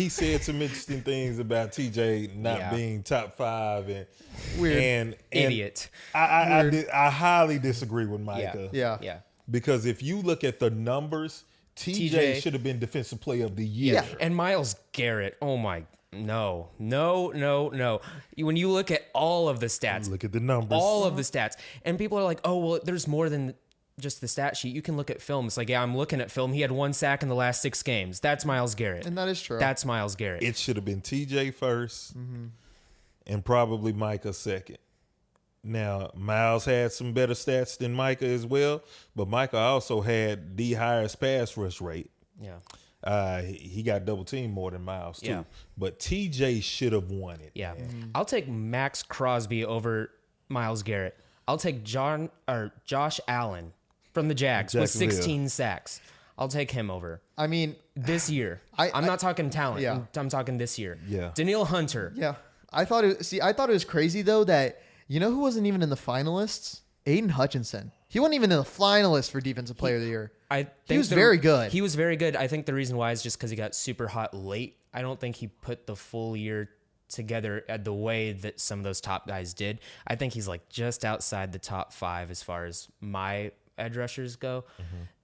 said some interesting things about TJ not Yeah. being top 5 and Weird. and Idiot. I highly disagree with Micah. Yeah. Yeah. Because if you look at the numbers, TJ TJ should have been defensive player of the year. Yeah. And Myles Garrett. Oh my. No. When you look at all of the stats, Look at the numbers. all of the stats, and people are like, oh, well, there's more than just the stat sheet. You can look at film. It's like, yeah, I'm looking at film. He had 1 sack in the last 6 games. That's Myles Garrett. And that is true. That's Myles Garrett. It should have been TJ first and probably Micah second. Now, Miles had some better stats than Micah as well, but Micah also had the highest pass rush rate. Yeah. He got double teamed more than Miles too. Yeah. But TJ should have won it. Yeah. man. I'll take Max Crosby over Myles Garrett. I'll take Josh Allen from the Jags with Jacksonville. 16 sacks. I'll take him over I mean, this year. I'm not talking talent. Yeah. I'm talking this year. Yeah. Daniil Hunter. yeah. I thought it was crazy though that who wasn't even in the finalists? Aiden Hutchinson. He wasn't even in the finalists for Defensive Player of the Year. I think He was very good. He was very good. I think the reason why is just because he got super hot late. I don't think he put the full year together at the way that some of those top guys did. I think he's like just outside the top 5 as far as my edge rushers go.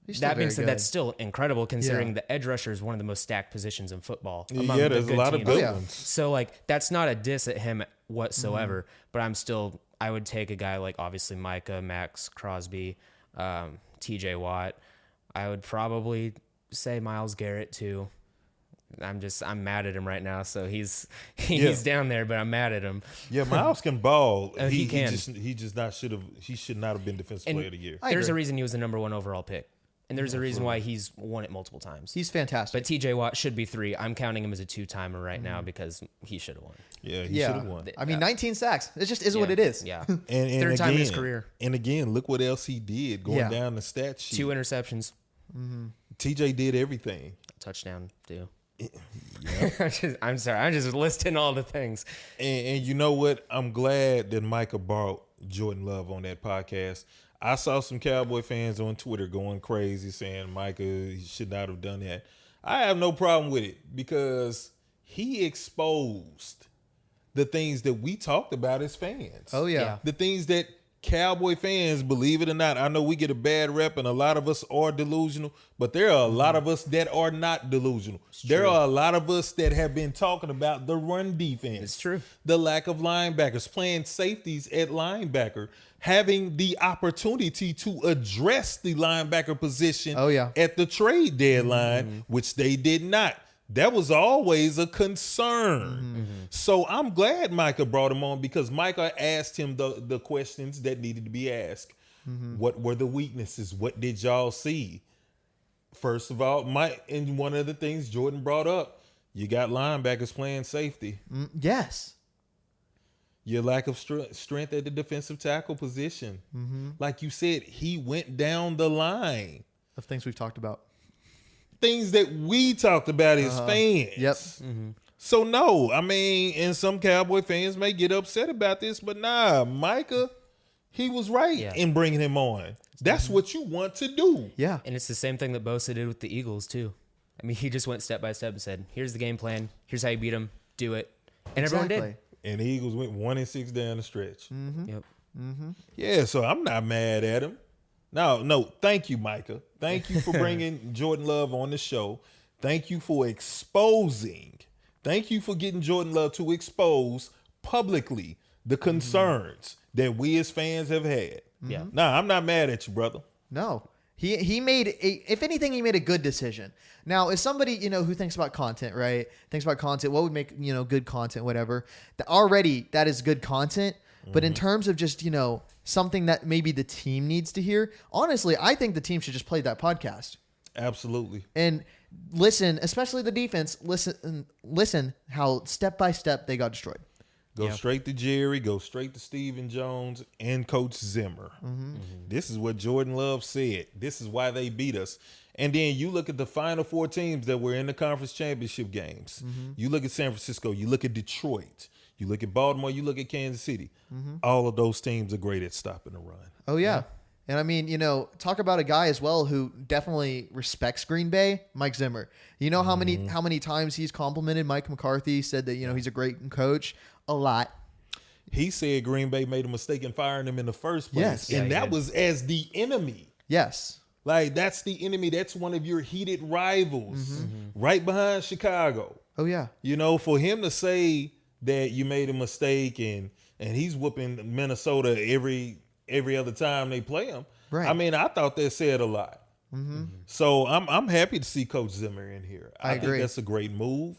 He's still That being very said, good. that's still incredible considering Yeah. the edge rusher is one of the most stacked positions in football. among Yeah, the there's a good lot of teams. good yeah. ones. So like that's not a diss at him whatsoever, but I would take a guy like obviously Micah, Max Crosby, TJ Watt. I would probably say Myles Garrett too. I'm mad at him right now, so he's down there, but I'm mad at him. Yeah, Miles can ball. He can. He should not have been defensive And player of the year. I There's a agree. reason he was the number 1 overall pick, and there's a reason why he's won it multiple times. He's fantastic. But TJ Watt should be 3. I'm counting him as a 2-timer right now because he should have won. Yeah, he should have won. I mean, 19 sacks. It just is what it is. Yeah. And Third time in his again- career. And again, look what else he did going Yeah. down the stat sheet. 2 interceptions, TJ did everything. touchdown too. I'm sorry. I'm just listing all the things. And you know what? I'm glad that Micah brought Jordan Love on that podcast. I saw some Cowboy fans on Twitter going crazy saying Micah should not have done that. I have no problem with it because he exposed the things that we talked about as fans. Oh, yeah. The things that Cowboy fans, believe it or not, I know we get a bad rep and a lot of us are delusional, but there are a lot of us that are not delusional. There are a lot of us that have been talking about the run defense. It's true. The lack of linebackers, playing safeties at linebacker, having the opportunity to address the linebacker position at the trade deadline, which they did not. That was always a concern. So I'm glad Micah brought him on because Micah asked him the questions that needed to be asked. What were the weaknesses? What did y'all see? First of all, and one of the things Jordan brought up, you got linebackers playing safety. Yes. Your lack of strength at the defensive tackle position. Like you said, he went down the line. Of things we've talked about. Things that we talked about as fans. Yep. So no, I mean, and some Cowboy fans may get upset about this, but nah, Micah, he was right in bringing him on. That's what you want to do. Yeah. And it's the same thing that Bosa did with the Eagles too. I mean, he just went step by step and said, "Here's the game plan. Here's how you beat them. Do it." And everyone did. And the Eagles went 1-6 down the stretch. Yep. Yeah, so I'm not mad at him. No, thank you, Micah. Thank you for bringing Jordan Love on the show. Thank you for exposing. Thank you for getting Jordan Love to expose publicly the concerns that we as fans have had. Yeah. Nah, I'm not mad at you, brother. No. He made if anything, he made a good decision. Now, as somebody, who thinks about content, right? Thinks about content, what would make, good content, whatever. Already that is good content. But in terms of just, something that maybe the team needs to hear, honestly, I think the team should just play that podcast. Absolutely. And listen, especially the defense, listen how step by step they got destroyed. Go straight to Jerry, go straight to Stephen Jones and Coach Zimmer. This is what Jordan Love said. This is why they beat us. And then you look at the final four teams that were in the conference championship games. You look at San Francisco, you look at Detroit, you look at Baltimore, you look at Kansas City. All of those teams are great at stopping the run. Oh, yeah. And I mean, talk about a guy as well who definitely respects Green Bay, Mike Zimmer. You know how many times he's complimented Mike McCarthy, said that, he's a great coach. A lot. He said Green Bay made a mistake in firing him in the first place. Yes. And that was as the enemy. Yes. Like, that's the enemy. That's one of your heated rivals. Right behind Chicago. Oh, yeah. For him to say that you made a mistake and he's whooping Minnesota every other time they play him. Right. I mean, I thought that said a lot. So I'm happy to see Coach Zimmer in here. I agree. think that's a great move.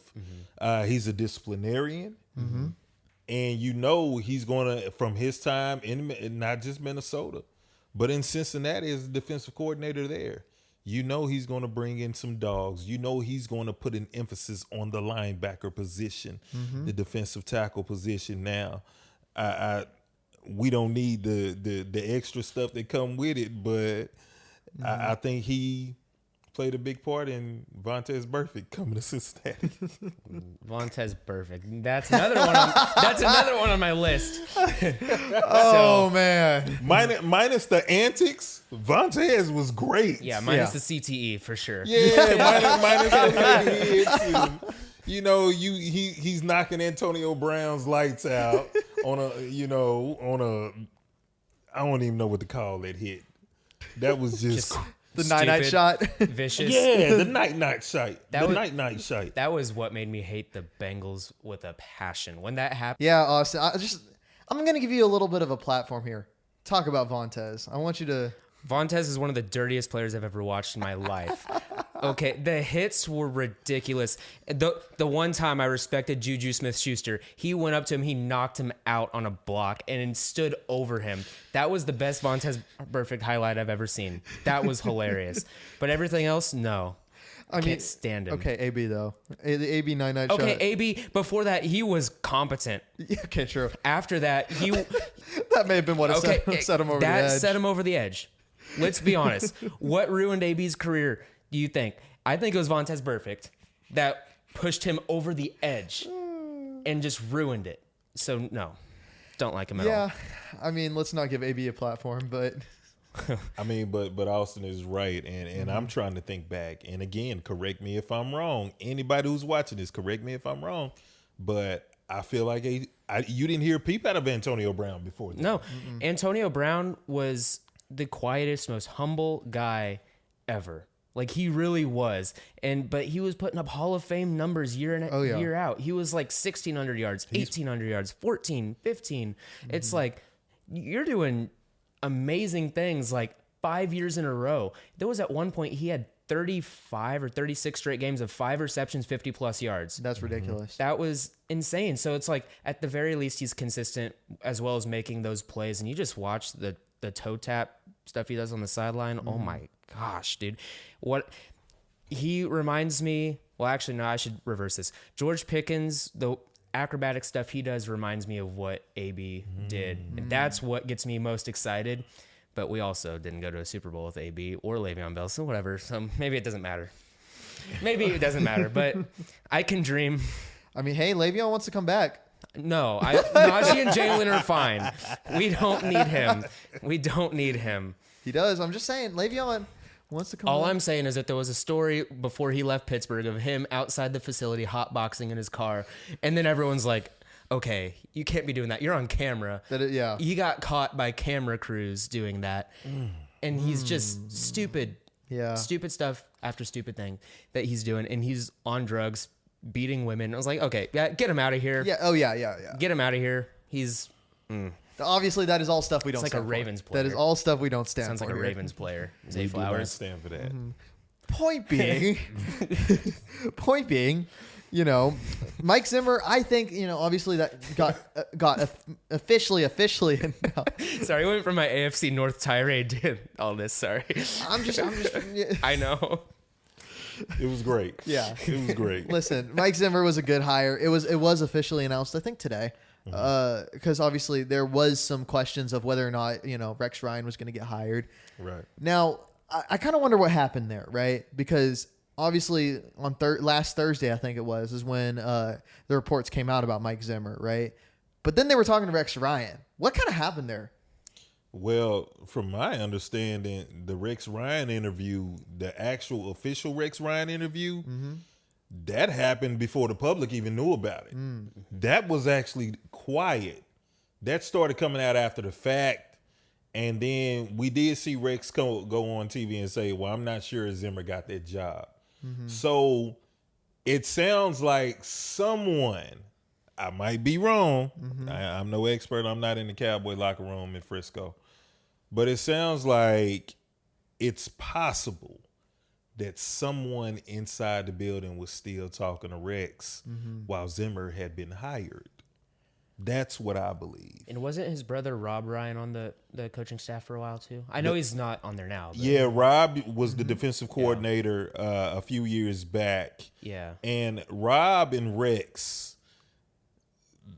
He's a disciplinarian. And he's going to, from his time in not just Minnesota, but in Cincinnati as a defensive coordinator there, he's going to bring in some dogs. He's going to put an emphasis on the linebacker position, the defensive tackle position. Now, we don't need the extra stuff that come with it, but I think he played a big part in Vontaze Burfict coming to Cincinnati. Vontaze Burfict. That's another one on my list. Oh, man. Minus the antics, Vontaze was great. Yeah, minus the CTE for sure. Yeah, minus the hits. He's knocking Antonio Brown's lights out on a I don't even know what to call that hit. That was just the night shot. Vicious. Yeah, the night shot. Night shot. That was what made me hate the Bengals with a passion. When that happened. Yeah, Austin. I'm going to give you a little bit of a platform here. Talk about Vontaze. I want you to. Vontaze is one of the dirtiest players I've ever watched in my life. Okay, the hits were ridiculous. The one time I respected Juju Smith-Schuster, he went up to him, he knocked him out on a block and stood over him. That was the best Vontaze Burfict highlight I've ever seen. That was hilarious. But everything else, no. I can't stand him. Okay, AB though. The AB night shot. Okay, AB, before that, he was competent. Yeah, okay, true. After that, he... That may have been what set him over the edge. That set him over the edge. Let's be honest. What ruined AB's career, do you think? I think it was Vontaze Burfict that pushed him over the edge and just ruined it. So no, don't like him at all. Yeah, I mean, let's not give AB a platform, but I mean, but Austin is right, and I'm trying to think back. And again, correct me if I'm wrong. Anybody who's watching this, correct me if I'm wrong. But I feel like you didn't hear a peep out of Antonio Brown before that. No, Antonio Brown was the quietest, most humble guy ever. Like, he really was. But he was putting up Hall of Fame numbers year in year out. He was like 1,600 yards, 1,800 yards, 14, 15. It's like, you're doing amazing things like 5 years in a row. There was at one point he had 35 or 36 straight games of 5 receptions, 50 plus yards. that's ridiculous. That was insane. So it's like, at the very least, he's consistent as well as making those plays. And you just watch the toe tap stuff he does on the sideline. Oh my gosh, dude. What he reminds me, well, actually, no, I should reverse this. George Pickens, the acrobatic stuff he does reminds me of what AB did. And that's what gets me most excited. But we also didn't go to a Super Bowl with AB or Le'Veon Bell, so whatever. So maybe it doesn't matter. But I can dream. I mean, hey, Le'Veon wants to come back. No, Najee and Jalen are fine. We don't need him. He does. I'm just saying, Le'Veon wants to come All back. I'm saying is that there was a story before he left Pittsburgh of him outside the facility hotboxing in his car. And then everyone's like, okay, you can't be doing that. You're on camera. Yeah. He got caught by camera crews doing that. And he's just stupid. Yeah. Stupid stuff after stupid thing that he's doing. And he's on drugs, beating women. I was like, okay, yeah, get him out of here. Yeah. Oh, yeah. Get him out of here. He's... Obviously, that is all stuff we don't like stand a for. Ravens player. That is all stuff we don't stand Sounds for. like a here. Ravens player. Zay We do not Flowers. stand for that. Point being, you know, Mike Zimmer, I think, you know, obviously that got officially Sorry, I went from my AFC North tirade to all this. Sorry. I'm just I know. It was great. Yeah. It was great. Listen, Mike Zimmer was a good hire. It was officially announced, I think, today. Because obviously there was some questions of whether or not, you know, Rex Ryan was going to get hired. Right. Now, I kind of wonder what happened there, right? Because obviously on last Thursday, I think it was, is when the reports came out about Mike Zimmer, right? But then they were talking to Rex Ryan. What kind of happened there? Well, from my understanding, the Rex Ryan interview, the actual official Rex Ryan interview, that happened before the public even knew about it. That was actually quiet. That started coming out after the fact. And then we did see Rex go on TV and say, well, I'm not sure Zimmer got that job. So it sounds like someone, I might be wrong. I'm no expert. I'm not in the Cowboy locker room in Frisco. But it sounds like it's possible that someone inside the building was still talking to Rex while Zimmer had been hired. That's what I believe. And wasn't his brother Rob Ryan on the coaching staff for a while too? I know he's not on there now. But. Yeah, Rob was the defensive coordinator a few years back. Yeah. And Rob and Rex,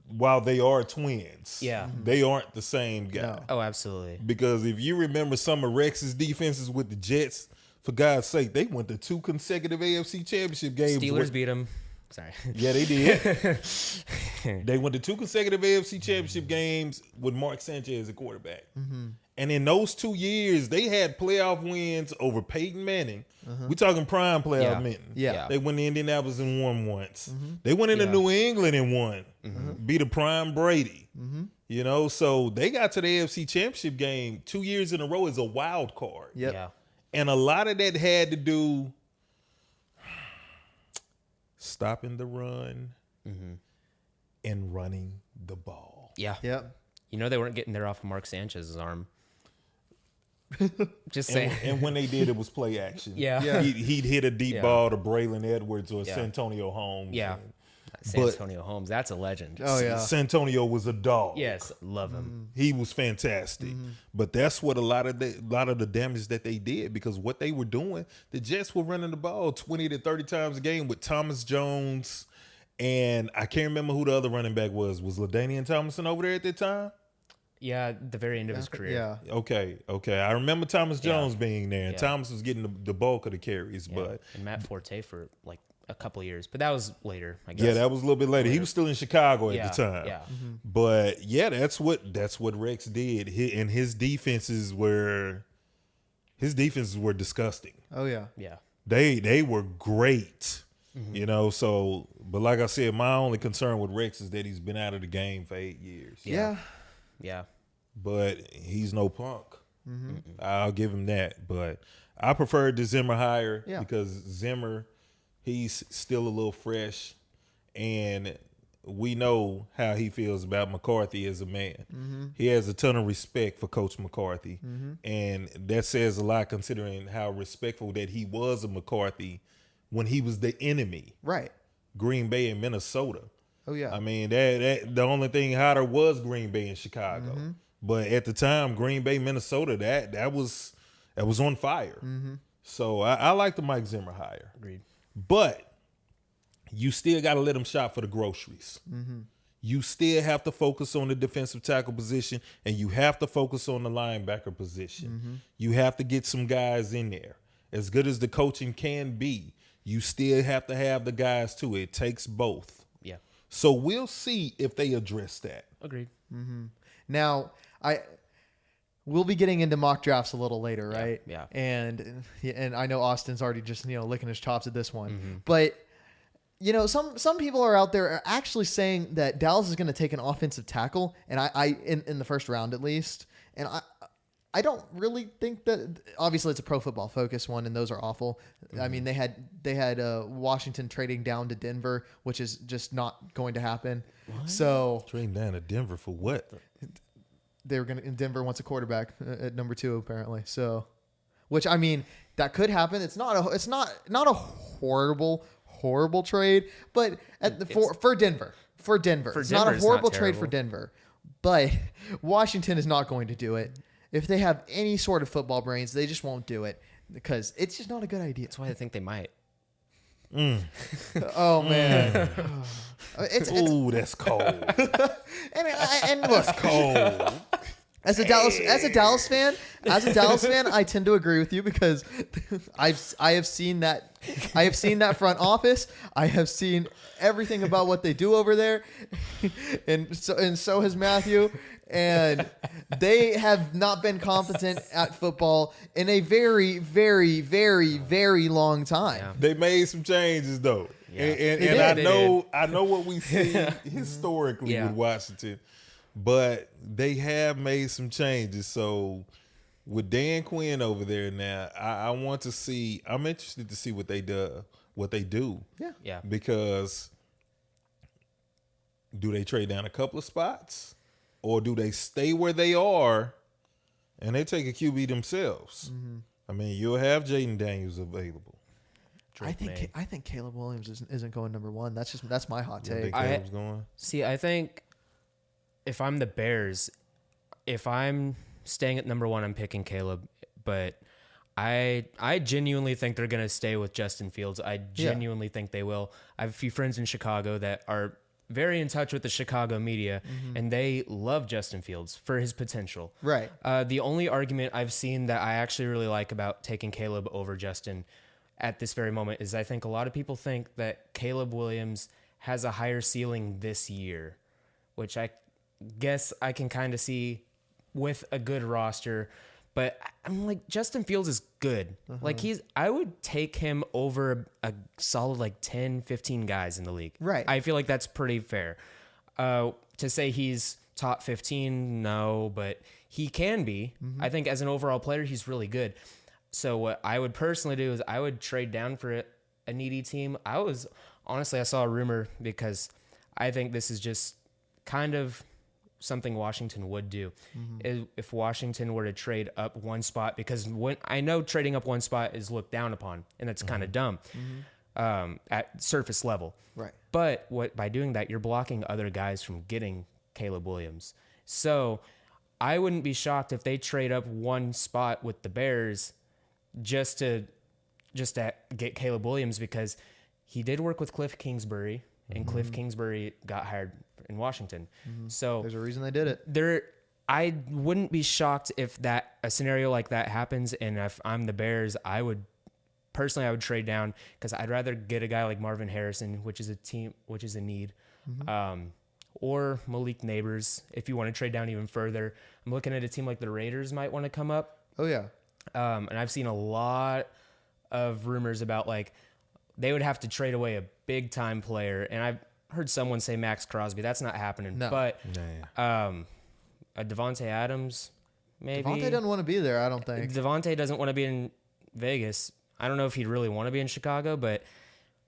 while they are twins, they aren't the same guy. No. Oh, absolutely. Because if you remember some of Rex's defenses with the Jets, for God's sake, they went to 2 consecutive AFC championship games. Steelers beat them. Sorry. Yeah, they did. They went to 2 consecutive AFC championship games with Mark Sanchez as quarterback. And in those 2 years, they had playoff wins over Peyton Manning. We're talking prime playoff Manning. Yeah. They went to Indianapolis and won once. They went into New England and won. Beat a prime Brady. You know, so they got to the AFC championship game 2 years in a row as a wild card. Yep. Yeah. And a lot of that had to do stopping the run and running the ball. Yeah. Yep. You know they weren't getting there off of Mark Sanchez's arm. Just saying. And when they did, it was play action. Yeah. He'd hit a deep ball to Braylon Edwards or Santonio Holmes. Yeah. And Santonio Holmes, that's a legend. Oh, yeah. Santonio was a dog. Yes, love him. He was fantastic. But that's what a lot of the damage that they did, because what they were doing, the Jets were running the ball 20 to 30 times a game with Thomas Jones, and I can't remember who the other running back was. Was LaDainian Tomlinson over there at that time? Yeah, the very end of his career. Yeah. Okay. I remember Thomas Jones being there, and Thomas was getting the bulk of the carries. Yeah. But and Matt Forte for like a couple of years, but that was later, I guess. Yeah, that was a little bit later. He was still in Chicago at the time. Yeah. But yeah, that's what Rex did. And his defenses were disgusting. Oh yeah. Yeah. They were great. You know, so but like I said, my only concern with Rex is that he's been out of the game for 8 years. Yeah. Yeah. But he's no punk. I'll give him that. But I preferred the Zimmer hire because Zimmer, he's still a little fresh, and we know how he feels about McCarthy as a man. He has a ton of respect for Coach McCarthy, and that says a lot considering how respectful that he was of McCarthy when he was the enemy. Right. Green Bay and Minnesota. Oh yeah. I mean, that the only thing hotter was Green Bay and Chicago. But at the time, Green Bay, Minnesota, that was on fire. So I like the Mike Zimmer hire. Agreed. But you still got to let him shop for the groceries. You still have to focus on the defensive tackle position, and you have to focus on the linebacker position. You have to get some guys in there. As good as the coaching can be, you still have to have the guys too. It takes both. Yeah. So we'll see if they address that. Agreed. Now, we'll be getting into mock drafts a little later, right? Yeah. And I know Austin's already just licking his chops at this one, but some people are out there are actually saying that Dallas is going to take an offensive tackle, and I in the first round at least, and I don't really think that. Obviously, it's a Pro Football Focus one, and those are awful. I mean, they had Washington trading down to Denver, which is just not going to happen. What? So Trading down to Denver for what? Denver wants a quarterback at number 2 apparently. So, which I mean, that could happen. It's not a horrible trade, but for Denver. It's not a horrible trade for Denver, but Washington is not going to do it. If they have any sort of football brains, they just won't do it because it's just not a good idea. That's why I think they might. Oh man, Ooh, that's cold. and look, That's cold. As a Dallas fan, I tend to agree with you because I have seen that front office. I have seen everything about what they do over there, and so has Matthew. And they have not been competent at football in a very, very, very, very long time. Yeah. They made some changes though, Yeah. and I know what we see historically with Washington, but they have made some changes. So with Dan Quinn over there now, I'm interested to see what they do. Yeah. Because do they trade down a couple of spots? Or do they stay where they are and they take a QB themselves? I mean, you'll have Jaden Daniels available. I think Caleb Williams isn't going number 1. That's my hot take. Caleb's going? See, I think if I'm the Bears, if I'm staying at number 1, I'm picking Caleb. But I genuinely think they're going to stay with Justin Fields. I genuinely think they will. I have a few friends in Chicago that are very in touch with the Chicago media, and they love Justin Fields for his potential. Right. The only argument I've seen that I actually really like about taking Caleb over Justin at this very moment is I think a lot of people think that Caleb Williams has a higher ceiling this year, which I guess I can kind of see with a good roster. But I'm like, Justin Fields is good. Like I would take him over a solid 10, 15 guys in the league. Right. I feel like that's pretty fair. To say he's top 15, no, but he can be. I think as an overall player, he's really good. So what I would personally do is I would trade down for a needy team. I saw a rumor because I think this is just kind of something Washington would do. If Washington were to trade up one spot, because I know trading up one spot is looked down upon, and that's kind of dumb at surface level. Right. But by doing that, you're blocking other guys from getting Caleb Williams. So I wouldn't be shocked if they trade up one spot with the Bears just to get Caleb Williams, because he did work with Cliff Kingsbury, and Cliff Kingsbury got hired in Washington. So there's a reason they did it. I wouldn't be shocked if a scenario like that happens, and if I'm the Bears, I would personally, I would trade down because I'd rather get a guy like Marvin Harrison, which is a need, or Malik Neighbors. If you want to trade down even further, I'm looking at a team like the Raiders might want to come up. Oh yeah. And I've seen a lot of rumors about like they would have to trade away a big time player, and I've heard someone say Max Crosby. That's not happening. No. But a Devontae Adams, maybe. Devontae doesn't want to be there, I don't think. Devontae doesn't want to be in Vegas. I don't know if he'd really want to be in Chicago, but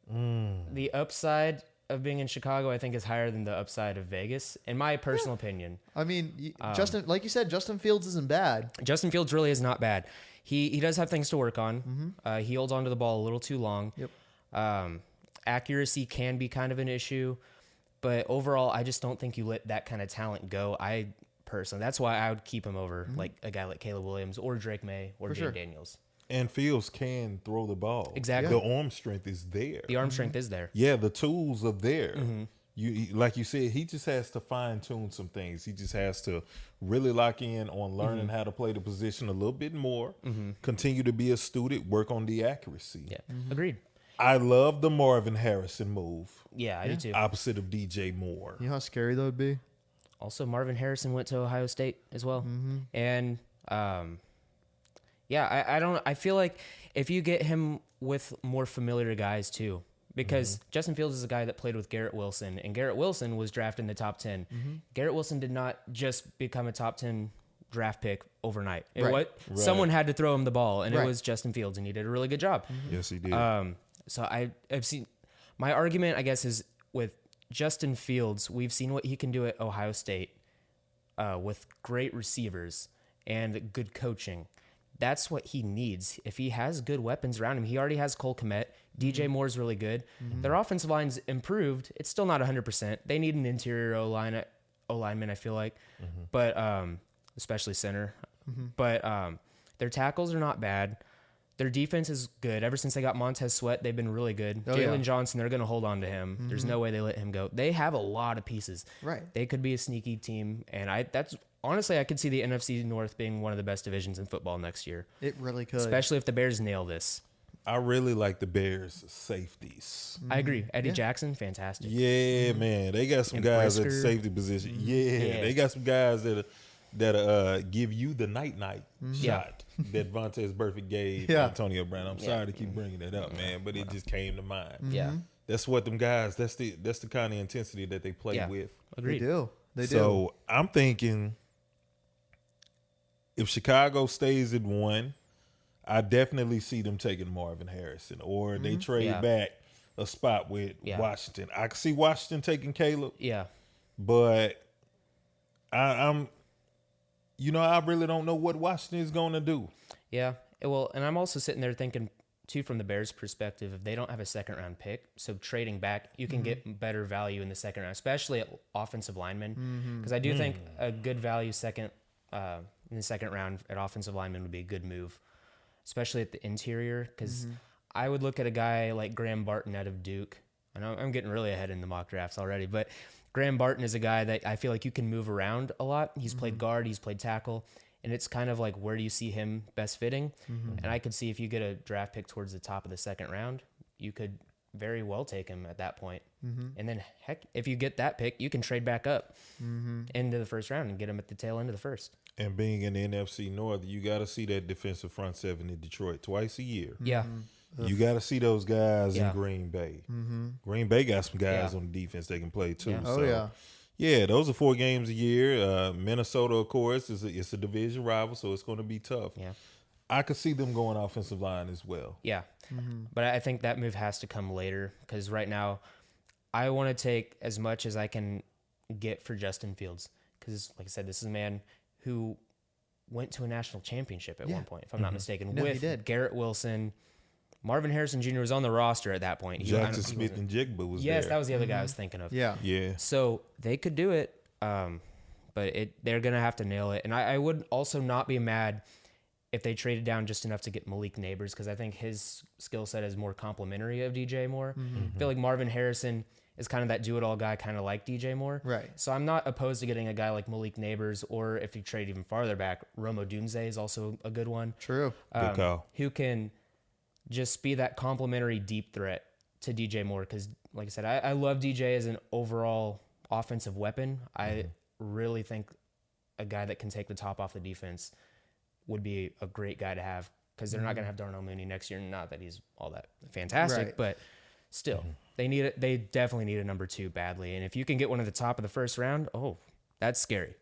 the upside of being in Chicago, I think, is higher than the upside of Vegas, in my personal opinion. I mean, Justin, like you said, Justin Fields isn't bad. Justin Fields really is not bad. He does have things to work on. He holds onto the ball a little too long. Yep. Accuracy can be kind of an issue, but overall, I just don't think you let that kind of talent go. I personally, that's why I would keep him over like a guy like Caleb Williams or Drake May or Jay Daniels. And Fields can throw the ball. Exactly. The arm strength is there. The arm strength is there. Yeah, the tools are there. You like you said, he just has to fine tune some things. He just has to really lock in on learning how to play the position a little bit more. Continue to be a student, work on the accuracy. Yeah, agreed. I love the Marvin Harrison move. Yeah, I do too. Opposite of DJ Moore. You know how scary that would be? Also, Marvin Harrison went to Ohio State as well, and yeah, I feel like if you get him with more familiar guys too, because Justin Fields is a guy that played with Garrett Wilson, and Garrett Wilson was drafted in the top 10. Garrett Wilson did not just become a top 10 draft pick overnight. Someone had to throw him the ball, and it was Justin Fields, and he did a really good job. Yes, he did. So I've seen, my argument, I guess, is with Justin Fields, we've seen what he can do at Ohio State with great receivers and good coaching. That's what he needs. If he has good weapons around him, he already has Cole Kmet. DJ Moore's really good. Their offensive line's improved. It's still not 100%. They need an interior O-lineman, I feel like, but especially center. But their tackles are not bad. Their defense is good. Ever since they got Montez Sweat, they've been really good. Jalen Johnson, they're going to hold on to him. There's no way they let him go. They have a lot of pieces. Right. They could be a sneaky team, and that's honestly, I could see the NFC North being one of the best divisions in football next year. It really could. Especially if the Bears nail this. I really like the Bears safeties. I agree. Eddie Jackson, fantastic. Yeah, man. They got some guys at the safety position. Yeah. They got some guys that give you the night shot that Vontaze Burfict gave Antonio Brown. I'm sorry to keep bringing that up, man, but it just came to mind. Yeah. That's what them guys, that's the kind of intensity that they play with. Agreed. They do. So I'm thinking if Chicago stays at 1, I definitely see them taking Marvin Harrison, or they trade back a spot with Washington. I can see Washington taking Caleb. Yeah. But I'm I really don't know what Washington is going to do. Yeah. Well, and I'm also sitting there thinking, too, from the Bears' perspective, if they don't have a second-round pick, so trading back, you can get better value in the second round, especially at offensive linemen. Because I do think a good value in the second round at offensive linemen would be a good move, especially at the interior. Because I would look at a guy like Graham Barton out of Duke. I know I'm getting really ahead in the mock drafts already, but Graham Barton is a guy that I feel like you can move around a lot. He's played guard, he's played tackle, and it's kind of like, where do you see him best fitting? And I could see if you get a draft pick towards the top of the second round, you could very well take him at that point. And then, heck, if you get that pick, you can trade back up into the first round and get him at the tail end of the first. And being in the NFC North, you got to see that defensive front seven in Detroit twice a year. Yeah. You got to see those guys in Green Bay. Green Bay got some guys on the defense they can play too. Yeah. Yeah, those are 4 games a year. Minnesota, of course, it's a division rival, so it's going to be tough. Yeah. I could see them going offensive line as well. Yeah. But I think that move has to come later, because right now I want to take as much as I can get for Justin Fields, because, like I said, this is a man who went to a national championship at one point, if I'm not mistaken, with Garrett Wilson. Marvin Harrison Jr. was on the roster at that point. Jackson Smith and Jigba was there. Yes, that was the other guy I was thinking of. Yeah. So they could do it, but they're going to have to nail it. And I would also not be mad if they traded down just enough to get Malik Neighbors, because I think his skill set is more complementary of DJ Moore. I feel like Marvin Harrison is kind of that do-it-all guy, kind of like DJ Moore. Right. So I'm not opposed to getting a guy like Malik Neighbors, or if you trade even farther back, Rome Odunze is also a good one. True. Good call. Who can just be that complementary deep threat to DJ Moore. Because, like I said, I love DJ as an overall offensive weapon. I really think a guy that can take the top off the defense would be a great guy to have, because they're not going to have Darnell Mooney next year. Not that he's all that fantastic, Right. but still, they need it. They definitely need a number 2 badly. And if you can get one at the top of the first round, that's scary.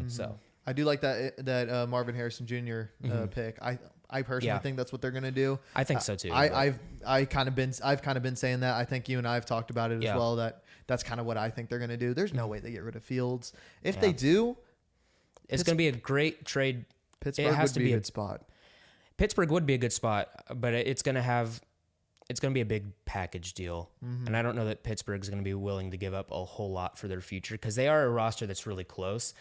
So I do like that Marvin Harrison Jr. Pick. I personally think that's what they're gonna do. I think so too. I've kind of been saying that. I think you and I have talked about it as well. That's kind of what I think they're gonna do. There's no way they get rid of Fields. If they do, it's gonna be a great trade. Pittsburgh would be a good spot. Pittsburgh would be a good spot, but it's going to be a big package deal. And I don't know that Pittsburgh's going to be willing to give up a whole lot for their future, because they are a roster that's really close.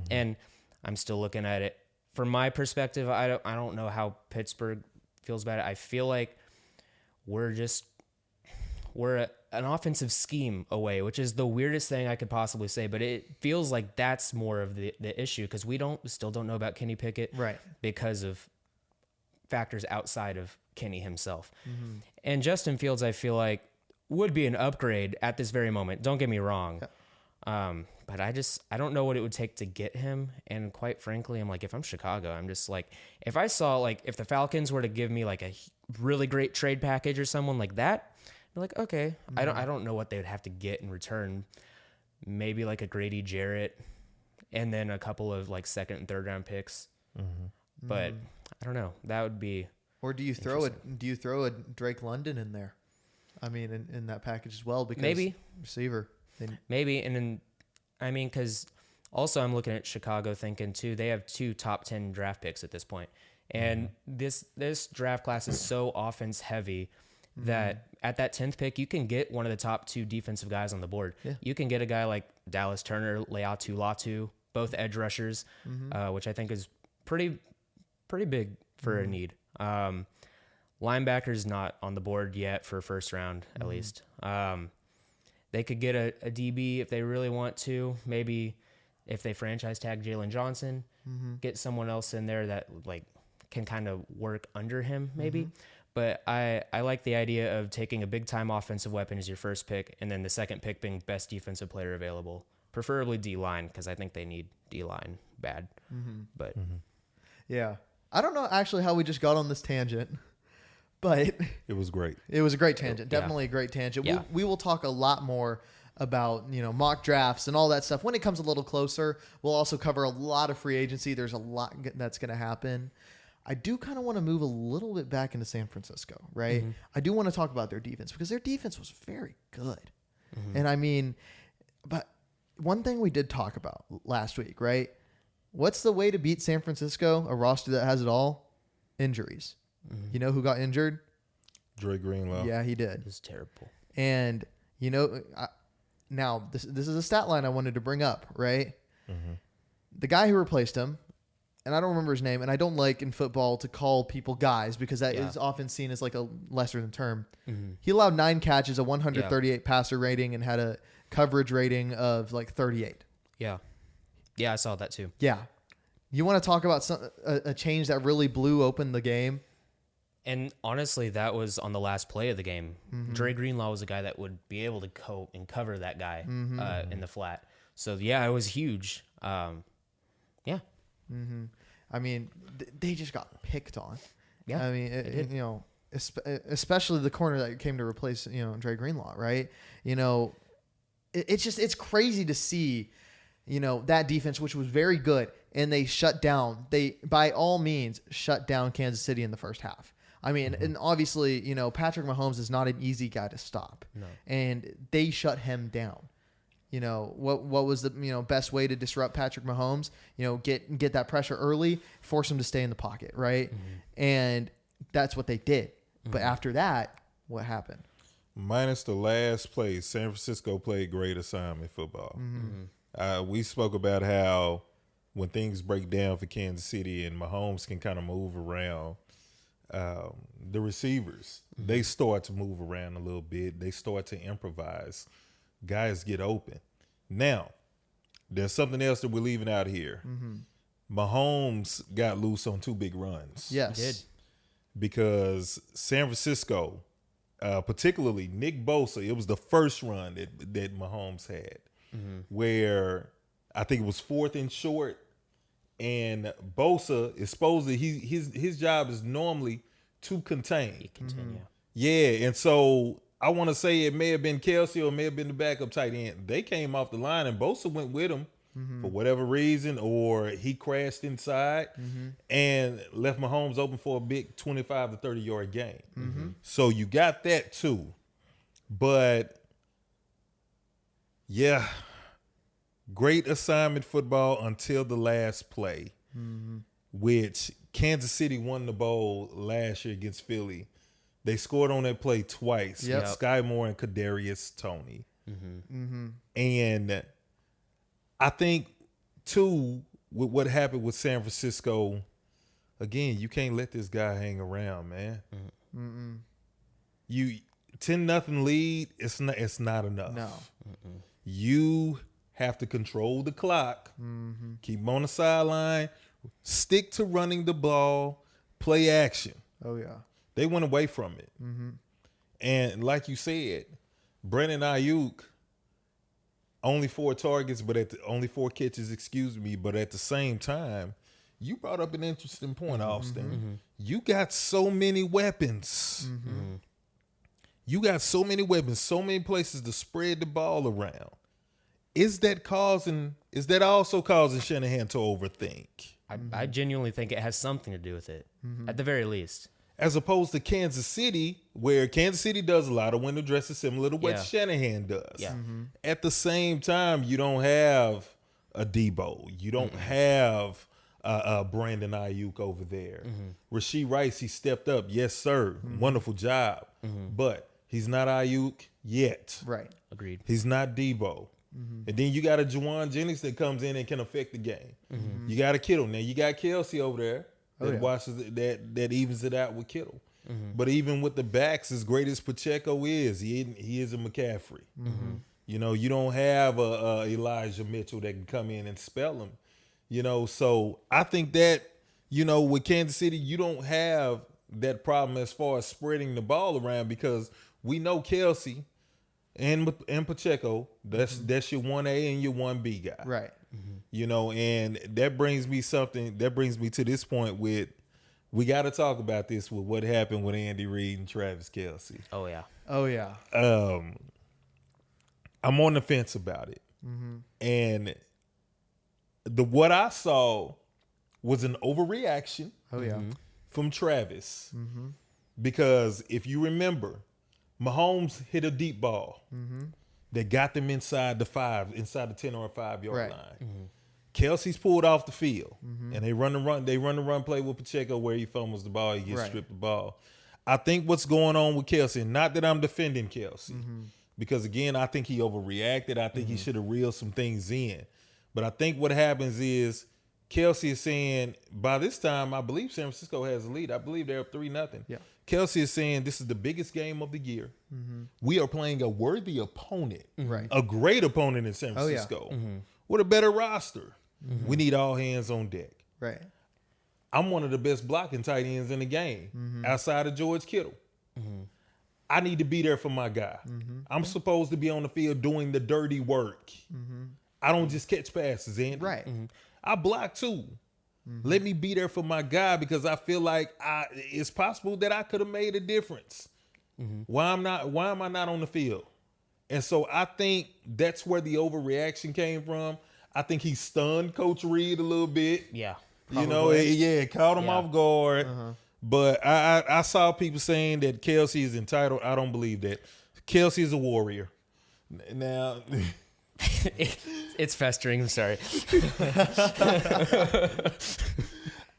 And I'm still looking at it from my perspective. I don't know how Pittsburgh feels about it. I feel like we're an offensive scheme away, which is the weirdest thing I could possibly say, but it feels like that's more of the issue, because we still don't know about Kenny Pickett, Right. because of factors outside of Kenny himself. And Justin Fields, I feel like, would be an upgrade at this very moment. Don't get me wrong. But I don't know what it would take to get him. And quite frankly, I'm like, if I'm Chicago, I'm just like, if the Falcons were to give me like a really great trade package or someone like that, I'd be like, okay, I don't know what they would have to get in return. Maybe like a Grady Jarrett, and then a couple of like 2nd and 3rd round picks. But I don't know. That would be. Or do you throw a Drake London in there? I mean, in that package as well, because Maybe. receiver. Maybe. And then, I mean, because also I'm looking at Chicago thinking too, they have 2 top 10 draft picks at this point. And this draft class is so offense heavy that at that 10th pick, you can get one of the top 2 defensive guys on the board. Yeah. You can get a guy like Dallas Turner, Leatu Latu, both edge rushers, which I think is pretty big for a need. Linebacker's not on the board yet for first round, at least. They could get a DB if they really want to. Maybe if they franchise tag Jalen Johnson, get someone else in there that like can kind of work under him, maybe. But I like the idea of taking a big time offensive weapon as your first pick, and then the second pick being best defensive player available, preferably D-line, because I think they need D-line bad. But Yeah. I don't know actually how we just got on this tangent, but It was great. it was a great tangent. Yeah. Definitely a great tangent. Yeah. We will talk a lot more about, mock drafts and all that stuff when it comes a little closer. We'll also cover a lot of free agency. There's a lot that's going to happen. I do kind of want to move a little bit back into San Francisco, right? I do want to talk about their defense, because their defense was very good. And I mean, but one thing we did talk about last week, right? What's the way to beat San Francisco, a roster that has it all? Injuries. You know who got injured? Dre Greenlaw. Yeah, he did. it was terrible. And, now this is a stat line I wanted to bring up, right? The guy who replaced him, and I don't remember his name, and I don't like in football to call people guys, because that is often seen as like a lesser than term. He allowed 9 catches, a 138 passer rating, and had a coverage rating of like 38. Yeah. Yeah, I saw that too. Yeah. You want to talk about a change that really blew open the game? And honestly, that was on the last play of the game. Dre Greenlaw was a guy that would be able to cope and cover that guy in the flat. So, yeah, it was huge. Yeah. I mean, they just got picked on. Yeah, I mean, especially the corner that came to replace, Dre Greenlaw, right? It's crazy to see, that defense, which was very good, and they by all means shut down Kansas City in the first half. I mean, and obviously, Patrick Mahomes is not an easy guy to stop. No. And they shut him down. What was the best way to disrupt Patrick Mahomes? Get that pressure early, force him to stay in the pocket, right? And that's what they did. But after that, what happened? Minus the last play, San Francisco played great assignment football. We spoke about how when things break down for Kansas City and Mahomes can kind of move around, the receivers, they start to move around a little bit. They start to improvise. Guys get open. Now, there's something else that we're leaving out here. Mahomes got loose on 2 big runs. Yes. He did. because San Francisco, particularly Nick Bosa, it was the first run that Mahomes had, where I think it was 4th and short, and Bosa is supposed to his job is normally to contain. Yeah, and so I want to say it may have been Kelsey or it may have been the backup tight end. They came off the line and Bosa went with him for whatever reason, or he crashed inside and left Mahomes open for a big 25 to 30 yard gain. So you got that too. But yeah, great assignment football until the last play, which Kansas City won the bowl last year against Philly. They scored on that play twice. Yep. Sky Moore and Kadarius Toney. And I think, too, with what happened with San Francisco, again, you can't let this guy hang around, man. You 10-0 lead, it's not enough. No. You have to control the clock, keep him on the sideline, stick to running the ball, play action. Oh, yeah. They went away from it. And like you said, Brandon Ayuk, only 4 targets, but only 4 catches, but at the same time, you brought up an interesting point, Austin. You got so many weapons. You got so many weapons, so many places to spread the ball around. Is that also causing Shanahan to overthink? I genuinely think it has something to do with it, at the very least. As opposed to Kansas City, where Kansas City does a lot of window dresses similar to what Shanahan does. Yeah. At the same time, you don't have a Debo. You don't have Brandon Ayuk over there. Rashee Rice, he stepped up. Yes, sir. Wonderful job. But he's not Ayuk yet. Right. Agreed. He's not Debo. And then you got a Juwan Jennings that comes in and can affect the game. You got a Kittle. Now you got Kelsey over there that watches it, that evens it out with Kittle. But even with the backs, as great as Pacheco is, he is a McCaffrey. You know, you don't have a Elijah Mitchell that can come in and spell him. You know, so I think that, you know, with Kansas City, you don't have that problem as far as spreading the ball around, because we know Kelsey and Pacheco, that's your 1A and your 1B guy. Right. You know, and that brings me to this point with, we got to talk about this with what happened with Andy Reid and Travis Kelce. Oh, yeah. Oh, yeah. I'm on the fence about it. And what I saw was an overreaction from Travis. Because if you remember, Mahomes hit a deep ball that got them inside the 10 or 5 yard line. Kelsey's pulled off the field, and they run the run play with Pacheco where he fumbles the ball, he gets stripped the ball. I think what's going on with Kelsey, not that I'm defending Kelsey, because again, I think he overreacted. I think he should have reeled some things in. But I think what happens is Kelsey is saying, by this time, I believe San Francisco has the lead. I believe they're up 3-0. Yeah. Kelsey is saying, this is the biggest game of the year. We are playing a worthy opponent, a great opponent in San Francisco, with a better roster. We need all hands on deck. Right. I'm one of the best blocking tight ends in the game, outside of George Kittle. I need to be there for my guy. I'm supposed to be on the field doing the dirty work. I don't just catch passes, Andy. Right. I block too. Let me be there for my guy, because I feel like it's possible that I could have made a difference. Why am I not on the field? And so I think that's where the overreaction came from. I think he stunned Coach Reid a little bit. Yeah. You know, caught him off guard. But I saw people saying that Kelsey is entitled. I don't believe that. Kelsey is a warrior. Now, It's festering. I'm sorry.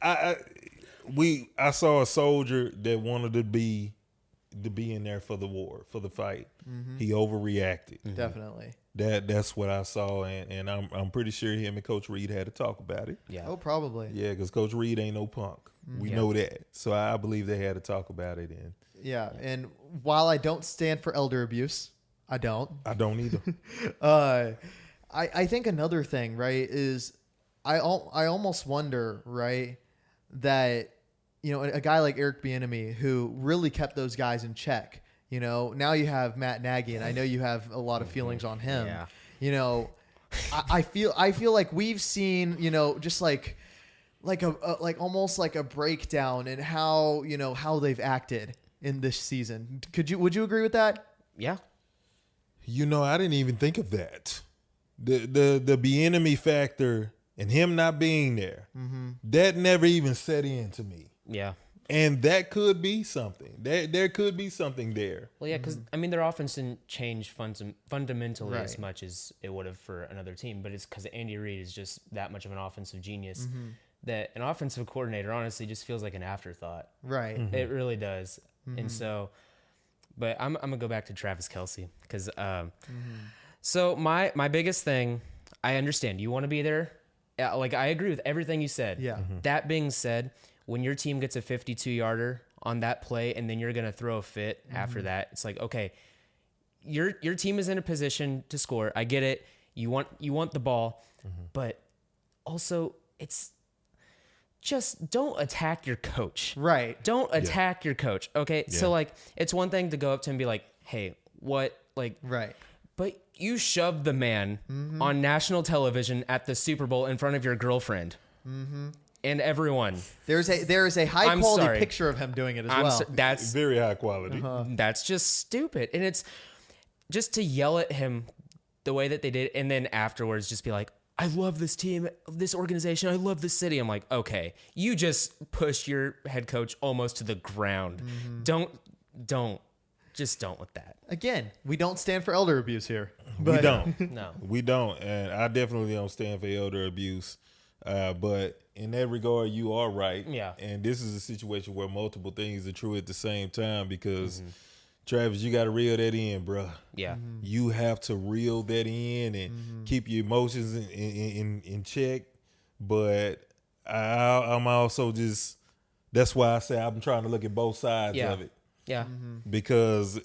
I saw a soldier that wanted to be in there for the war, for the fight. He overreacted. Definitely. That's what I saw, and I'm pretty sure him and Coach Reid had to talk about it. Yeah. Oh, probably. Yeah, because Coach Reid ain't no punk. We know that. So I believe they had to talk about it. And Yeah, and while I don't stand for elder abuse, I don't either. I think another thing, right, is I almost wonder, right, that a guy like Eric Bieniemy who really kept those guys in check. Now you have Matt Nagy, and I know you have a lot of feelings on him. Yeah. I feel like we've seen, just like almost like a breakdown in how they've acted in this season. Would you agree with that? Yeah. I didn't even think of that. The Bieniemy factor and him not being there, that never even set in to me. Yeah. And that could be something. There could be something there. Well, yeah, because their offense didn't change fundamentally Right. as much as it would have for another team, but it's because Andy Reid is just that much of an offensive genius that an offensive coordinator honestly just feels like an afterthought. Right. It really does. And so, but I'm gonna go back to Travis Kelce because so my biggest thing, I understand you want to be there. Like I agree with everything you said. Yeah. That being said, when your team gets a 52-yarder on that play and then you're going to throw a fit after that, it's like, okay, your team is in a position to score. I get it. You want the ball, but also it's just don't attack your coach. Right. Don't attack your coach. Okay. Yeah. So like, it's one thing to go up to him and be like, hey, what? Like, Right. but you shoved the man on national television at the Super Bowl in front of your girlfriend. And everyone. There is a high I'm quality sorry. picture of him doing it as well. That's Very high quality. that's just stupid. And it's just to yell at him the way that they did, and then afterwards just be like, I love this team, this organization, I love this city. I'm like, okay, you just pushed your head coach almost to the ground. Don't with that. Again, we don't stand for elder abuse here. We don't. No. We don't. And I definitely don't stand for elder abuse. But in that regard, you are right. Yeah. And this is a situation where multiple things are true at the same time because, Travis, you got to reel that in, bro. Yeah. You have to reel that in and keep your emotions in check. But I'm also just, that's why I say I'm trying to look at both sides of it. Yeah. Because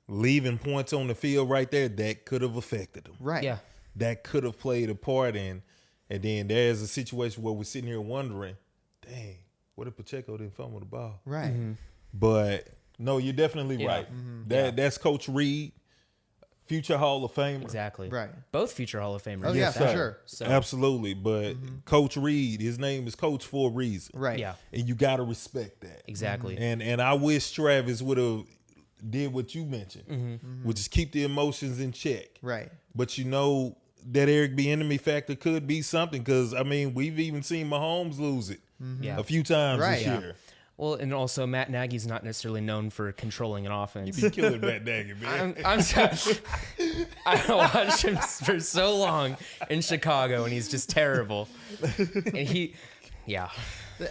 leaving points on the field right there, that could have affected them. Right. Yeah. That could have played a part in. And then there's a situation where we're sitting here wondering, dang, what if Pacheco didn't fumble the ball? Right. But no, you're definitely Yeah. right. That's Coach Reid, future Hall of Famer. Exactly. Right. Both future Hall of Famers. Oh, yeah, for sure. So, Absolutely. But Coach Reid, his name is Coach for a reason. Right. yeah, And you got to respect that. exactly. And I wish Travis would have did what you mentioned, which is keep the emotions in check. Right. But that Eric Bieniemy factor could be something because, we've even seen Mahomes lose it Yeah. a few times Right. this Yeah. year. Well, and also Matt Nagy's not necessarily known for controlling an offense. You be killing Matt Nagy, man. I'm sorry. I watched him for so long in Chicago, and he's just terrible. And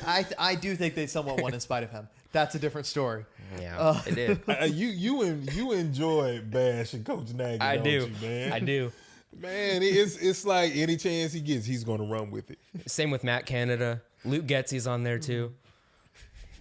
I do think they somewhat won in spite of him. That's a different story. yeah, it did. You enjoy bashing Coach Nagy, I don't do. you, man? I do. Man, it's like any chance he gets, he's going to run with it. Same with Matt Canada. Luke Getsy's on there too.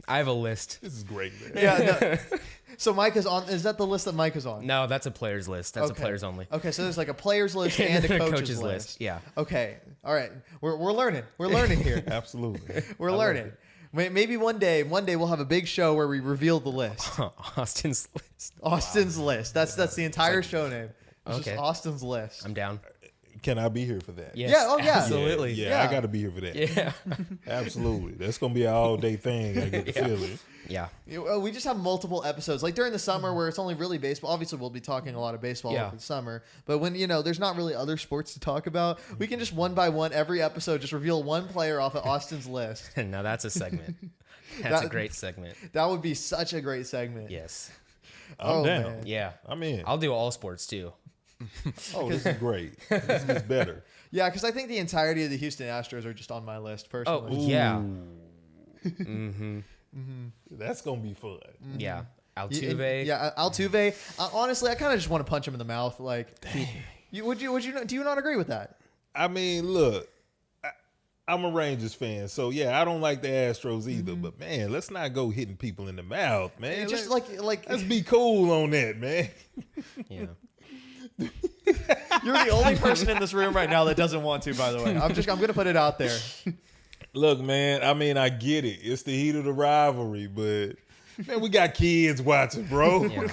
I have a list. This is great, man. Yeah. No. So Mike is on. Is that the list that Mike is on? No, that's a players list. That's a players only. Okay, so there's like a players list and a then coaches list. Yeah. Okay. All right. We're learning. We're learning here. Absolutely. We're learning. Maybe one day we'll have a big show where we reveal the list. Austin's list. Austin's list. That's the entire show name. It's Okay. just Austin's list. I'm down. Can I be here for that? Yes, Yeah, oh, yeah. absolutely. Yeah, I got to be here for that. Yeah. Absolutely. That's going to be an all-day thing. I get the feeling. Yeah. We just have multiple episodes, like during the summer where it's only really baseball. Obviously, we'll be talking a lot of baseball over the summer. But when there's not really other sports to talk about, we can just one by one every episode just reveal one player off of Austin's list. Now that's a segment. That's a great segment. That would be such a great segment. Yes. I'm down. Man. Yeah. I'm in. I'll do all sports too. Oh, this is great. This is better. Yeah, because I think the entirety of the Houston Astros are just on my list personally. Oh, yeah. That's going to be fun. Yeah. Altuve. Yeah, Altuve. Honestly, I kind of just want to punch him in the mouth. Like, do you not agree with that? Look, I'm a Rangers fan, so yeah, I don't like the Astros either. But man, let's not go hitting people in the mouth, man. Just let's be cool on that, man. Yeah. You're the only person in this room right now that doesn't want to. By the way, I'm gonna put it out there. Look, man, I mean, I get it. It's the heat of the rivalry, but man, we got kids watching, bro. Yeah.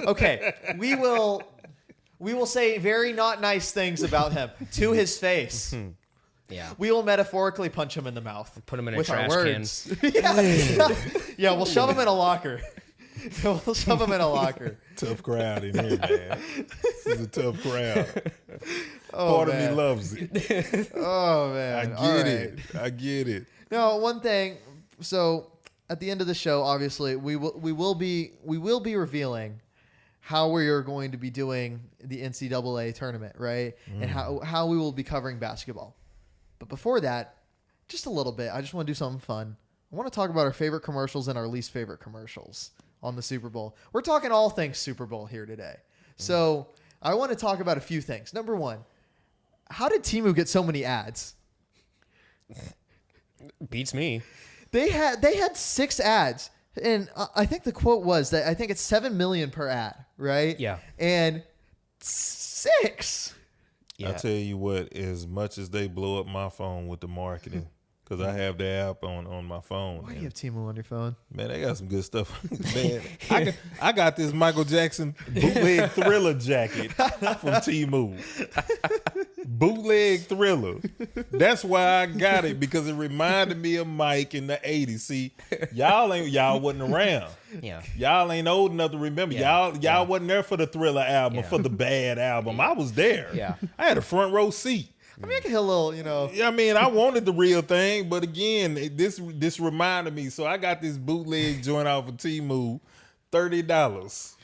Okay, we will say very not nice things about him to his face. Yeah. We will metaphorically punch him in the mouth. Put him in a with our trash can. words. Yeah. Yeah, we'll shove him in a locker. We'll shove him in a locker. Tough crowd in here, man. This is a tough crowd. Oh, Part man. of me loves it. Oh man, I get it. No, one thing. So at the end of the show, obviously, we will be revealing how we are going to be doing the NCAA tournament, right? And how we will be covering basketball. But before that, just a little bit. I just want to do something fun. I want to talk about our favorite commercials and our least favorite commercials on the Super Bowl. We're talking all things Super Bowl here today. So I want to talk about a few things. Number one, how did Temu get so many ads? Beats me. They had 6 ads, and I think the quote was that I think it's 7 million per ad, right? Yeah. And 6. Yeah. I tell you what, as much as they blow up my phone with the marketing, because I have the app on my phone. Why do you have Temu on your phone? Man, they got some good stuff. Man, I got this Michael Jackson bootleg Thriller jacket from Temu. Bootleg Thriller. That's why I got it, because it reminded me of Mike in the 80s. See, y'all wasn't around. Yeah. Y'all ain't old enough to remember. Yeah. Y'all wasn't there for the Thriller album, for the bad album. I was there. Yeah. I had a front row seat. I mean, I can hit a little, Yeah, I mean, I wanted the real thing, but again, this reminded me. So I got this bootleg joint off of Temu, $30.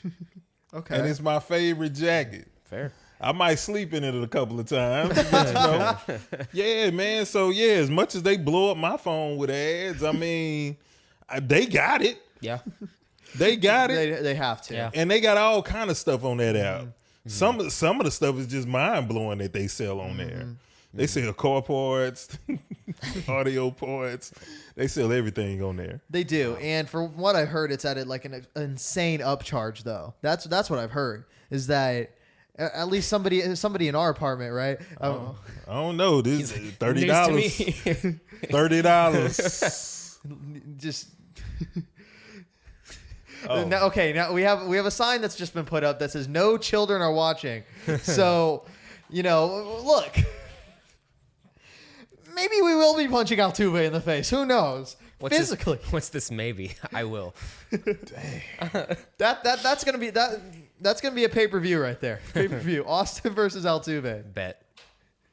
Okay. And it's my favorite jacket. Fair. I might sleep in it a couple of times, but yeah, man. So yeah, as much as they blow up my phone with ads, I mean, they got it. Yeah. They got it, They have to. Yeah. and they got all kind of stuff on that app. Some of the stuff is just mind blowing that they sell on there. They sell car parts, audio parts. They sell everything on there. They do. And from what I heard, it's at like an insane upcharge, though. That's what I've heard, is that at least somebody in our apartment, right? I don't know. This is $30. News to me. $30. Just Oh. now we have a sign that's just been put up that says no children are watching. So, look, maybe we will be punching Altuve in the face. Who knows? Physically. What's this maybe? I will. Dang. That's gonna be a pay-per-view right there. Pay-per-view. Austin versus Altuve. Bet.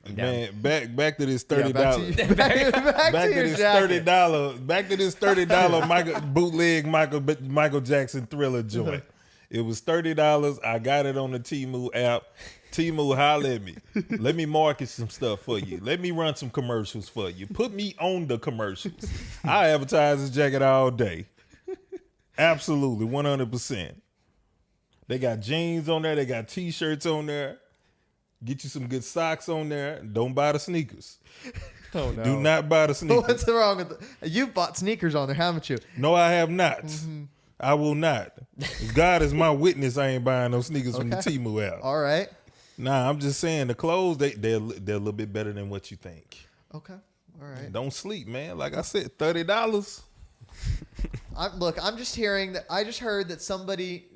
I'm down. Man, back to this $30. Back Back to to your this jacket. $30. Back to this $30 bootleg Michael Jackson Thriller joint. It was $30. I got it on the Temu app. Temu, holla at me. Let me market some stuff for you. Let me run some commercials for you. Put me on the commercials. I advertise this jacket all day. Absolutely, 100%. They got jeans on there. They got T-shirts on there. Get you some good socks on there. Don't buy the sneakers. Oh no! Do not buy the sneakers. What's wrong with you've bought sneakers on there, haven't you? No, I have not. I will not. If God is my witness, I ain't buying no sneakers from the Okay. Temu app. All right. Nah, I'm just saying the clothes they're a little bit better than what you think. Okay. All right. Don't sleep, man. Like I said, $30. I'm just hearing that. I just heard that somebody.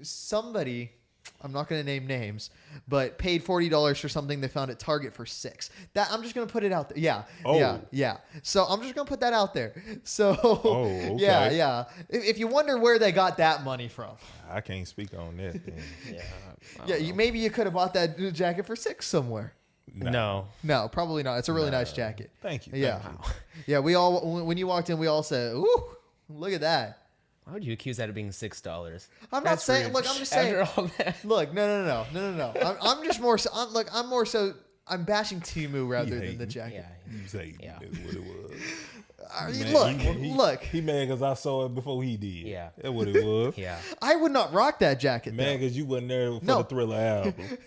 I'm not going to name names, but paid $40 for something they found at Target for $6. That I'm just going to put it out there. Yeah. Oh. Yeah. So I'm just going to put that out there. So. Oh, okay. Yeah. If you wonder where they got that money from. I can't speak on that. Then. Yeah. Maybe you could have bought that jacket for $6 somewhere. No. No, probably not. It's a really nice jacket. Thank you. Yeah. Thank you. Yeah. We all, when you walked in, we all said, "Ooh, look at that." Why would you accuse that of being $6? I'm not saying. Look, I'm just saying. After all that. Look, no. I'm just more so. I'm more so. I'm bashing Temu rather than the jacket. Yeah. You say Yeah. that's what it was. I mean, Man, look. He mad because I saw it before he did. Yeah. That's what it was. Yeah. I would not rock that jacket. Man, Though. because you wasn't there for No. the Thriller album.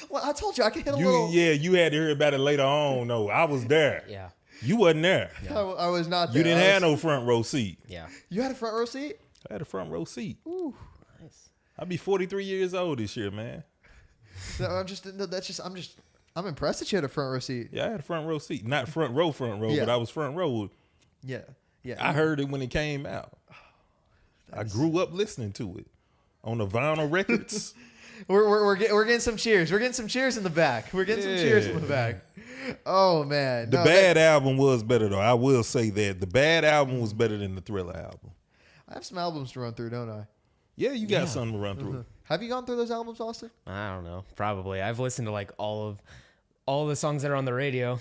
Well, I told you I could hit a little. You had to hear about it later on. No, I was there. Yeah. You wasn't there. I was not there. You didn't have no front row seat. Yeah. You had a front row seat. I had a front row seat. Ooh. Nice. I'll be 43 years old this year, man. No, I'm impressed that you had a front row seat. Yeah, I had a front row seat. Not front row, Yeah. but I was front row Yeah. Yeah. I heard it when it came out. I grew up listening to it on the vinyl records. We're getting some cheers. We're getting some cheers in the back. We're getting some cheers in the back. Oh man. The Bad album was better though. I will say that. The Bad album was better than the Thriller album. I have some albums to run through, don't I? Yeah, you got something to run through. Have you gone through those albums, Austin? I don't know. Probably. I've listened to like all the songs that are on the radio.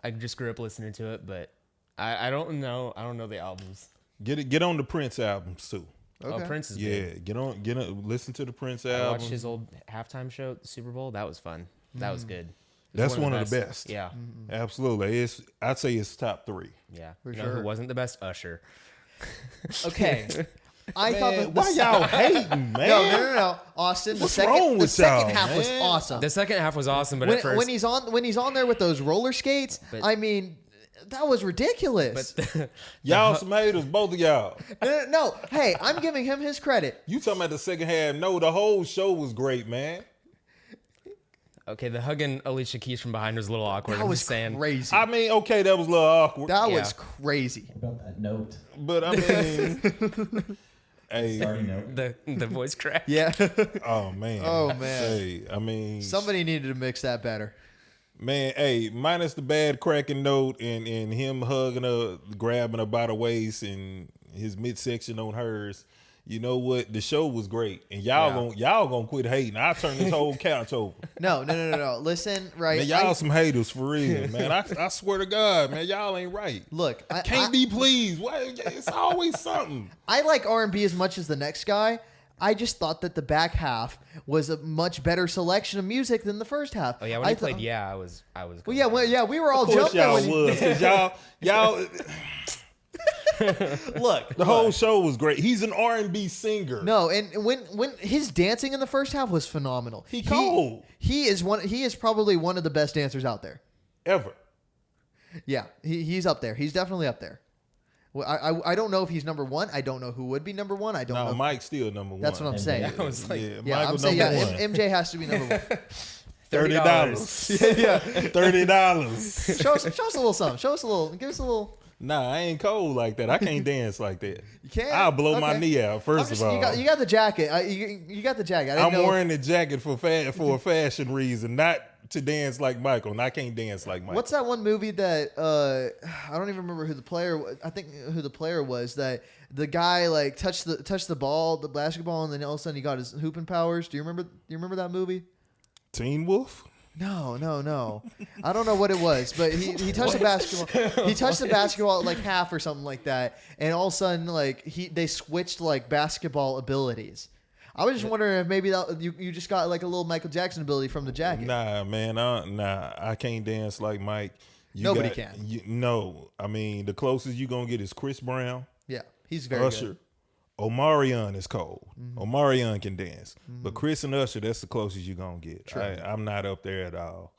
I just grew up listening to it, but I don't know. I don't know the albums. Get on the Prince albums too. Okay. Oh, Prince is Yeah, good. get on, listen to the Prince I album. watched his old halftime show at the Super Bowl. That was fun. That was good. It That's was one of the best. Yeah. Absolutely. I'd say it's top 3. Yeah. For You know sure. who wasn't the best? Usher. Okay. I thought Man, that why y'all hating, man? No. Austin, What's the wrong with second y'all, half was man? awesome. The second half was awesome, but at first, When he's on there with those roller skates, But- I mean, that was ridiculous. Y'all some haters, both of y'all. No, hey, I'm giving him his credit. You talking about the second half? No, the whole show was great, man. okay, the hugging Alicia Keys from behind was a little awkward. That I'm was just saying. crazy. I mean, okay, that was a little awkward, That Yeah. was crazy. About that note. but I mean, hey, Starting note. The voice crack. Yeah. oh man, Oh, man. Hey, I mean, Somebody needed to mix that better. man, hey, minus the bad cracking note and him hugging her, grabbing her by the waist and his midsection on hers. You know what? The show was great, and y'all gonna quit hating. I'll turn this whole couch over. No. Listen, right? Man, y'all some haters for real, man. I swear to God, man, y'all ain't right. Look, I Can't be pleased. Why? It's always something. I like R&B as much as the next guy. I just thought that the back half was a much better selection of music than the first half. Oh yeah, when he played "Yeah," I was. Well, we were all Of course jumping. y'all when he- was, cause y'all. Look, The whole show was great. He's an R&B singer. no, and when his dancing in the first half was phenomenal. He cold. He is probably one of the best dancers out there. Ever. Yeah, he's up there. He's definitely up there. Well, I don't know if he's number one. I don't know who would be number one. I don't No, know. Mike's still number 1. That's what I'm saying. I was like, Yeah, Yeah, Michael I'm saying number 1. MJ has to be number one. $30. yeah. $30. Show us a little something. Show us a little. Give us a little. Nah, I ain't cold like that. I can't dance like that. You can't? I'll blow my Okay. knee out, first of all. You got the jacket. You got the jacket. I didn't I'm know. wearing the jacket for a fashion reason, not to dance like Michael. And I can't dance like Michael. What's that one movie that I don't even remember who the player. I think who the player was. That the guy like touched the ball, the basketball, and then all of a sudden he got his hooping powers. Do you remember that movie? Teen Wolf? No. I don't know what it was, but he touched the basketball. He touched the basketball at like half or something like that, and all of a sudden like they switched like basketball abilities. I was just wondering if maybe you just got like a little Michael Jackson ability from the jacket. Nah, man. I can't dance like Mike. Nobody can. No. I mean, the closest you going to get is Chris Brown, Yeah, he's very Usher. good. Omarion is cold. Omarion can dance. But Chris and Usher, that's the closest you're going to get. I'm not up there at all.